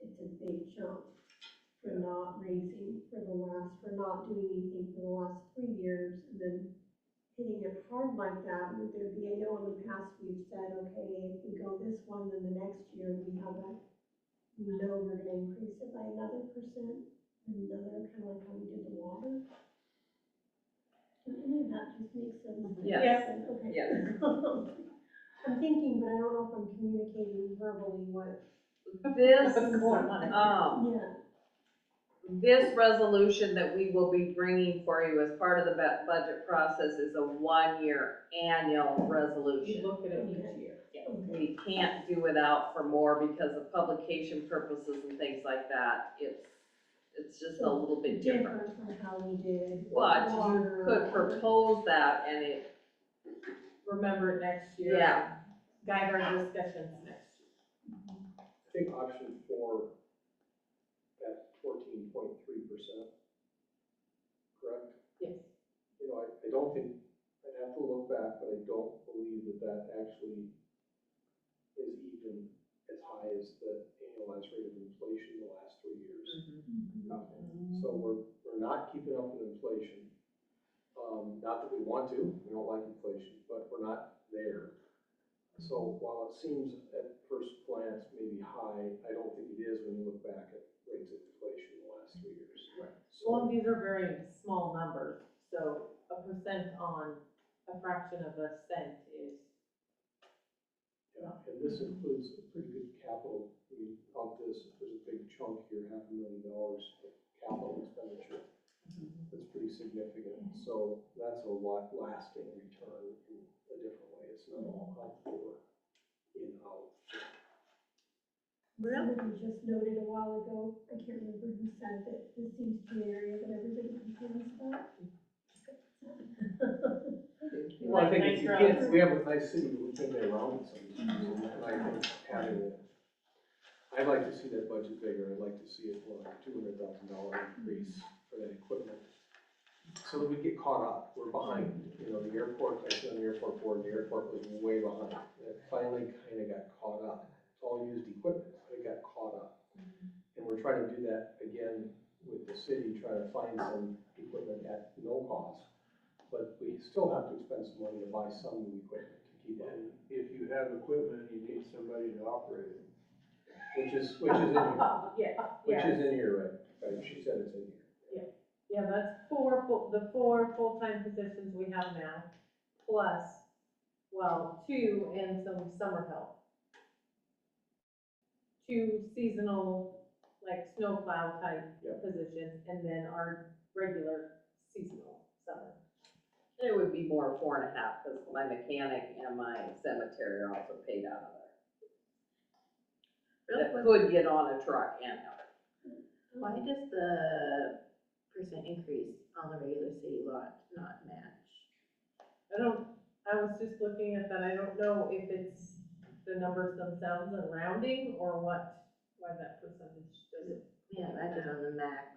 it's a big jump for not raising for not doing anything for the last 3 years, and then hitting it hard like that. Would there be, I know in the past we've said, okay, if we go this one, then the next year we know we're gonna increase it by another percent, another, kind of like how we did the water. Can any of that just make sense? Yes. Okay. Yes. I'm thinking, but I don't know if I'm communicating verbally what, This, Going on. yeah. this resolution that we will be bringing for you as part of the budget process is a 1-year annual You resolution. look at it each Okay. year. We can't do it out for more because of publication purposes and things like that. It's just a little bit different. Different from how we did. But you water. could propose that and it, Remember it next year. Yeah. Guide our discussions next year. I think option 4 at 14.3%, correct? Yes. You know, I don't think, I'd have to look back, but I don't believe that actually is even as high as the annualized rate of inflation the last 3 years. So we're not keeping up with inflation. Not that we want to, we don't like inflation, but we're not there. So while it seems at first glance maybe high, I don't think it is when you look back at rates of inflation in the last 3 years. Right. So, Well, these are very small numbers, so a percent on a fraction of a cent is. yeah, and this includes a pretty good capital, I mean, of this, there's a big chunk here, $500,000 of capital expenditure. That's pretty significant, so that's a lot lasting return in a different way, it's not all out for in out. Somebody just noted a while ago, I can't remember who said that this seems to be an area that everybody complains about. Well, I think Nice if you roads. can't, we have a nice city, but we can't get around it sometimes, and I think having it, I'd like to see that budget bigger, I'd like to see it more like $200,000 increase for that equipment. So that we get caught up, we're behind, you know, the airport, I sit on the airport board, the airport was way behind. It finally kind of got caught up, it's all used equipment, but it got caught up. And we're trying to do that again with the city, trying to find some equipment at no cost. But we still have to expend some money to buy some new equipment to keep that, And if you have equipment, you need somebody to operate it. which is in here, Yes, which yes. is in here, right, she said it's in here. Yeah, that's the 4 full-time positions we have now, plus, well, 2 and some summer help. 2 seasonal, like snowplow type Yep. positions, and then our regular seasonal summer. it would be more 4.5 because my mechanic and my cemetery are also paid out of there. That could get on a truck and help. Why does the percent increase on the regular city lot not match? I was just looking at that, I don't know if it's the numbers themselves and rounding, or what, why that percentage doesn't. Yeah, imagine on the max,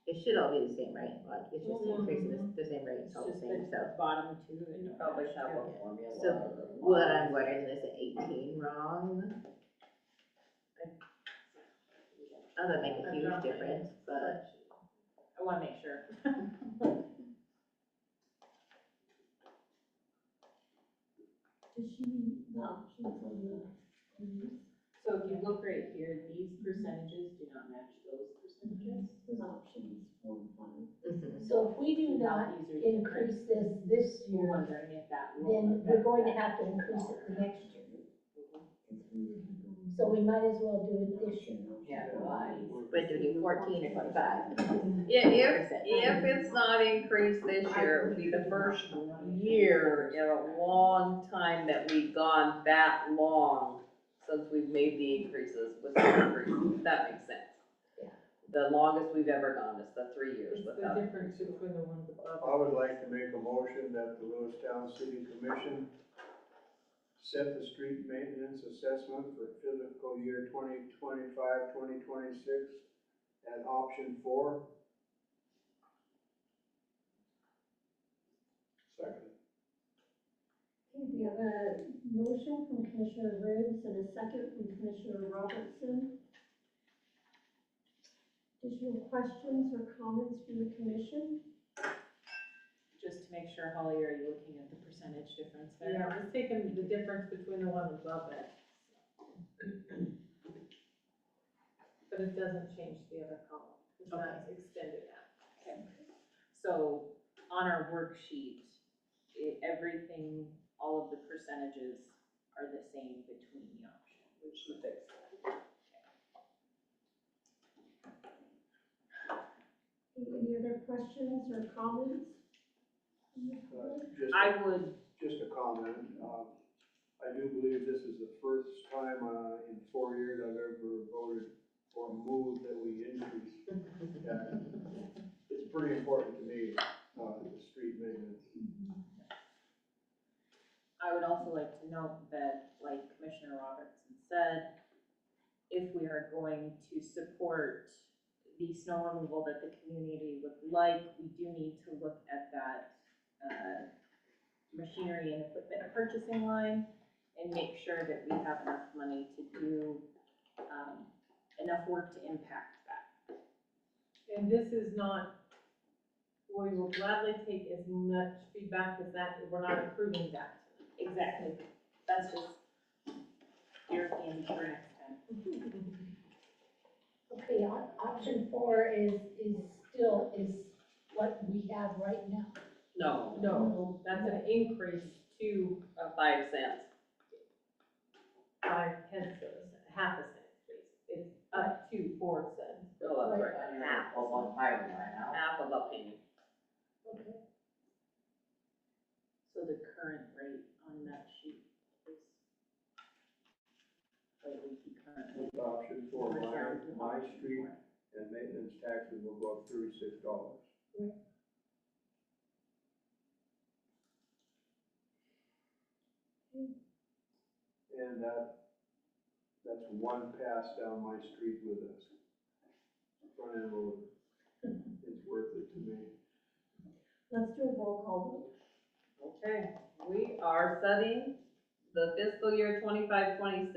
it should all be the same, right? Like, it's just increasing the same rate, it's all the same, so. Bottom two and. You probably have a formula. So what I'm wondering, is it 18 wrong? That would make a huge difference, but. I wanna make sure. Does she mean the options on the, So if you look right here, these percentages do not match those percentages. the options 4 and 5? So if we do not These are different. increase this We're year, wondering if that will. then affect we're going to that. have to increase it the next year. So we might as well do it this year. Yeah. But do we do 14 or 25? If it's not increased this year, it would be the first year in a long time that we've gone that long since we've made the increases without increasing, if that makes sense. Yeah. The longest we've ever gone is the 3 years It's the without. difference between the ones above. I would like to make a motion that the Lewistown City Commission set the street maintenance assessment for fiscal year 2025, 2026 at option 4. Okay, we have a motion from Commissioner Ridge and a second from Commissioner Robertson. Additional questions or comments from the commission? Just to make sure, Holly, are you looking at the percentage difference there? Yeah, I was taking the difference between the one above it. But it doesn't change the other column, it's not extended out. Okay. So on our worksheet, everything, all of the percentages are the same between the options. Which should fix that. Any other questions or comments? Just, I would, just a comment, I do believe this is the first time, in 4 years I've ever voted or moved that we increase that. It's pretty important to me, the street maintenance. I would also like to note that, like Commissioner Robertson said, if we are going to support the snow removal that the community would like, we do need to look at that machinery and equipment purchasing line and make sure that we have enough money to do enough work to impact that. And this is not, we will gladly take as much feedback as that, we're not approving that. Exactly. That's just your candy for next time. Okay, option 4 is still what we have right now. No, No, that's an increase to 5 cents. 5 tenths of a cent, half a cent, please. It's up to 4 cents. Oh, that's right, half of a penny. Okay. So the current rate on that sheet is what we see currently. Option for my street and maintenance taxes will go up $36. And that's one pass down my street with a front end loader. It's worth it to me. Let's do a roll call Okay, we are setting the fiscal year 25-26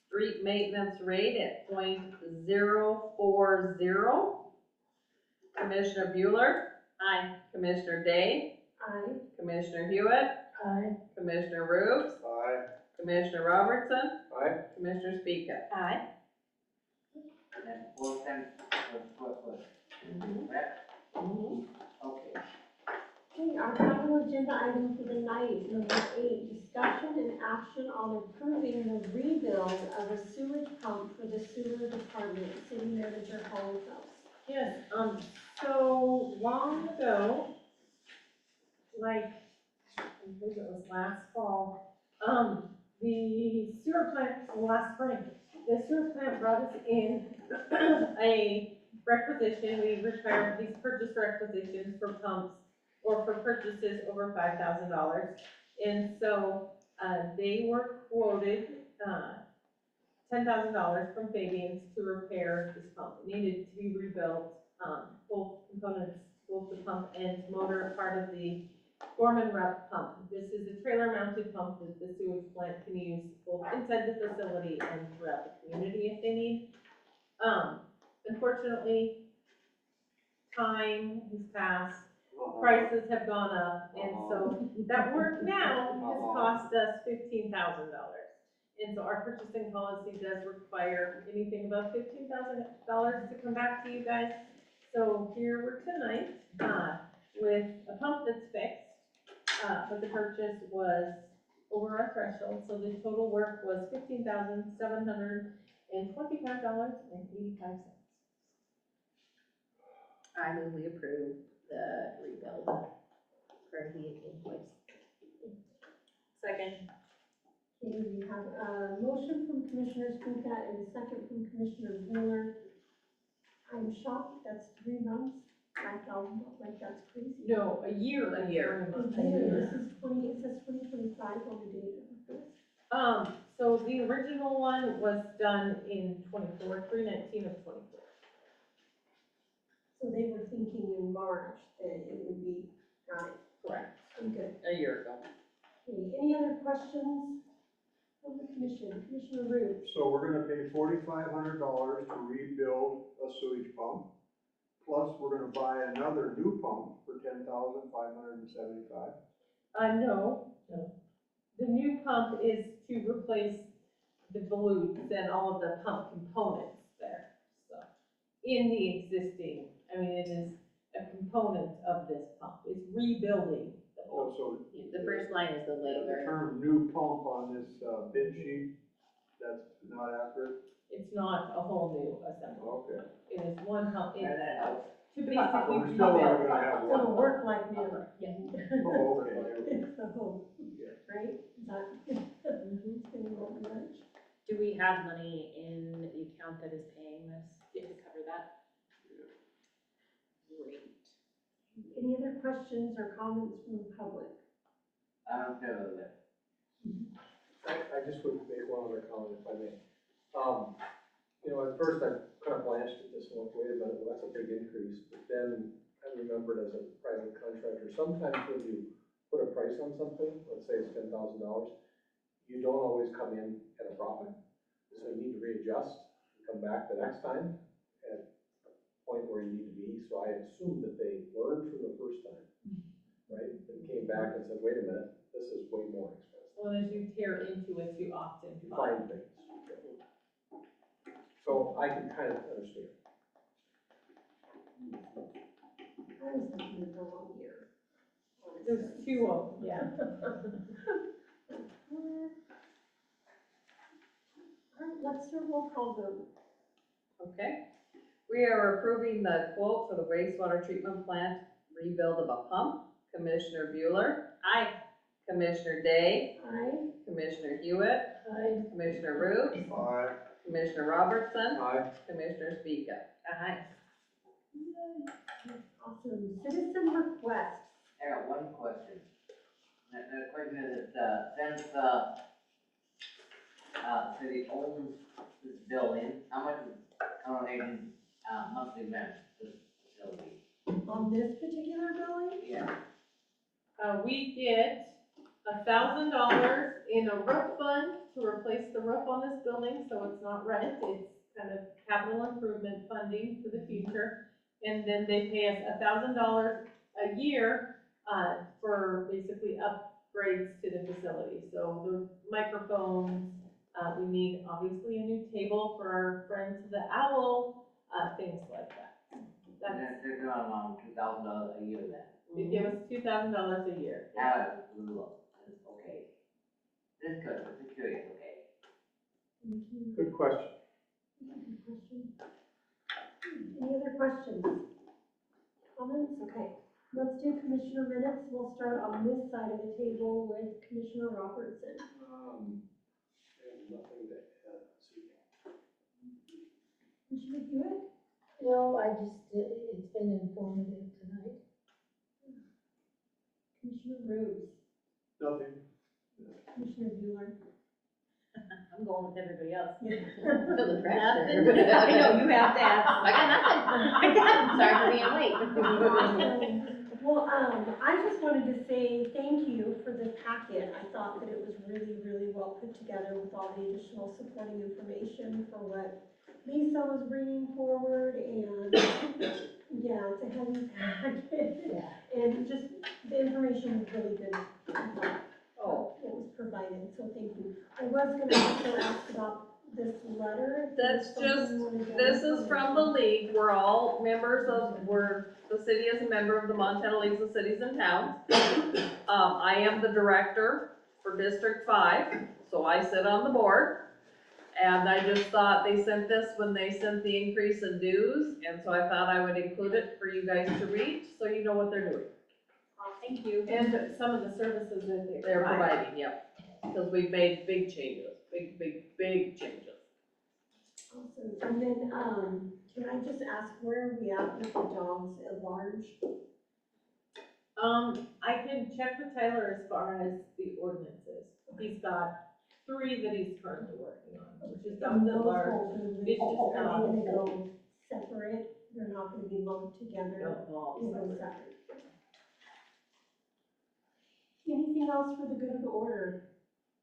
street maintenance rate at .040. Commissioner Bueller, Aye. Commissioner Day, vote. Aye. Commissioner Hewitt, Aye. Commissioner Rubes, Aye. Commissioner Robertson, Aye. Commissioner Speaka. Aye. And 4 cents was okay. Okay, our final agenda item for the night, number 8, discussion and action on approving the rebuild of a sewage pump for the sewer department. City Manager Holly Phelps. Yes, so long ago, like, I believe it was last fall, the sewer plant, last spring, the sewer plant brought us in a requisition. We require these purchase requisitions for pumps or for purchases over $5,000. And so, they were quoted, $10,000 from Fabian's to repair this pump. It needed to be rebuilt, both components, both the pump and motor, are part of the Gorman Rep pump. This is a trailer mounted pump that the sewage plant can use both inside the facility and throughout the community if they need. Unfortunately, time has passed, prices have gone up, and so that work now has cost us $15,000. And so our purchasing policy does require anything above $15,000 to come back to you guys. So here we're tonight, with a pump that's fixed, but the purchase was over our threshold, so the total work was $15,725.85. I move we approve the rebuild for the invoice. Second. Okay, we have a motion from Commissioner Speaka and a second from Commissioner Wheeler. I'm shocked, that's 3 months, $5,000, like that's crazy. No, a year. A year. This is 20, it says 2025 on the date of this. So the original one was done in 3/19 of 24. So they were thinking in March that it would be, got it, Correct. I'm good. A year ago. Okay, any other questions from the commission? Commissioner Root? So we're gonna pay $4,500 to rebuild a sewage pump, plus we're gonna buy another new pump for $10,575. No. The new pump is to replace the volutes and all of the pump components there, so. In the existing, I mean, it is a component of this pump, it's rebuilding the pump. Oh, so The first line is the the labor. term new pump on this, bid sheet, that's not accurate? It's not a whole new assembly, Okay. it is one pump, it's that helps. to So basically we're still only rebuild. gonna have It'll one. work like new. Oh, okay. It's the hope, Yeah. right? Is that, it's gonna work much? Do we have money in the account that is paying this to cover that? Great. Any other questions or comments from the public? I'm good with it. I just would make one other comment if I may. You know, at first I kind of blanched at this and went, wait a minute, well, that's a big increase. But then I remembered as a private contractor, sometimes when you put a price on something, let's say it's $10,000, you don't always come in at a profit. So you need to readjust and come back the next time at a point where you need to be. So I assumed that they learned from the first time, right? And came back and said, wait a minute, this is way more expensive. Well, as you tear into it, you often You find. find things. So I can kind of understand. I was looking at the wrong year. There's two of them, yeah. All right, let's do a roll call vote. Okay. We are approving the quote for the wastewater treatment plant rebuild of a pump. Commissioner Bueller, Aye. Commissioner Day, Aye. Commissioner Hewitt, I, Commissioner Root, Aye. Commissioner Robertson, Aye. Commissioner Speaka. Aye. Awesome. Citizen requests. I got one question. The question is, since, city owns this building, how much is donated, monthly rent to this facility? On this particular building? Yeah. We get $1,000 in a roof fund to replace the roof on this building, so it's not rent, it's kind of capital improvement funding for the future. And then they pay us $1,000 a year, for basically upgrades to the facility. So the microphones, we need obviously a new table for our friend to the owl, things like that. And That's, then they're around $2,000 a year then. they give us $2,000 a year. Now, look, it's okay. This good, the security is okay. Thank you. Good question. Good question. Any other questions? Comments? Okay. Let's do commissioner minutes. We'll start on this side of the table with Commissioner Robertson. I have nothing to add this evening. Commissioner Hewitt? no, I just, it's been informative tonight. Commissioner Rhodes? Nothing. Commissioner Bueller? I'm going with everybody else. Feel the pressure. I know, you have to ask. I got nothing. Sorry for being late. Well, I just wanted to say thank you for this packet. I thought that it was really, really well put together with all the additional supporting information for what Lisa was bringing forward, and yeah, it's a heavy packet. Yeah. And just, the information was really good, I thought, Oh, what was provided, so thank you. I was gonna also ask about this letter. if there's That's something just, you wanted to this add. is from the league. We're all members of, the city is a member of the Montana Leagues of Cities and Towns. I am the director for District 5, so I sit on the board. And I just thought they sent this when they sent the increase in dues, and so I thought I would include it for you guys to read, so you know what they're doing. Thank you. And some of the services that they They're provide. providing, yep, because we've made big changes, big changes. Awesome, and then, can I just ask, where are we at with the dogs at large? I can check with Tyler as far as the ordinances. He's got 3 that he's currently working on, which is dogs And at those large. whole groups, Vicious are they dogs. gonna go separate? They're not gonna be lumped together? No, They'll go separate. separate. Anything else for the good of the order?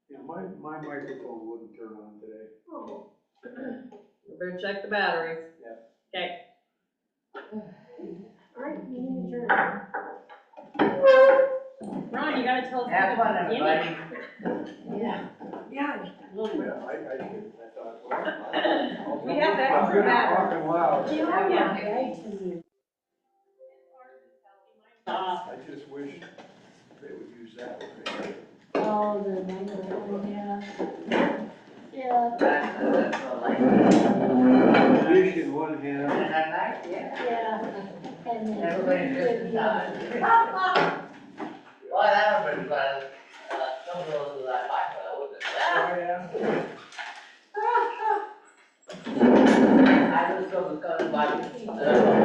Yeah, my microphone wouldn't turn on today. Oh, We better check the batteries. Okay. all right, meeting adjourned. Ron, you gotta tell us Have at fun, the beginning. everybody. Yeah. Yeah. Yeah, I did, I thought, well. We have extra I'm gonna batteries. talk and loud. They are not right to me. I just wish they would use that one. Oh, the microphone, yeah. Yeah, That's all like. Dish in one hand. And I like, yeah. yeah. And then. Everybody just died. Boy, that would've been fun. Some of those that I like, but I wouldn't have. Oh, yeah. I just go to the body.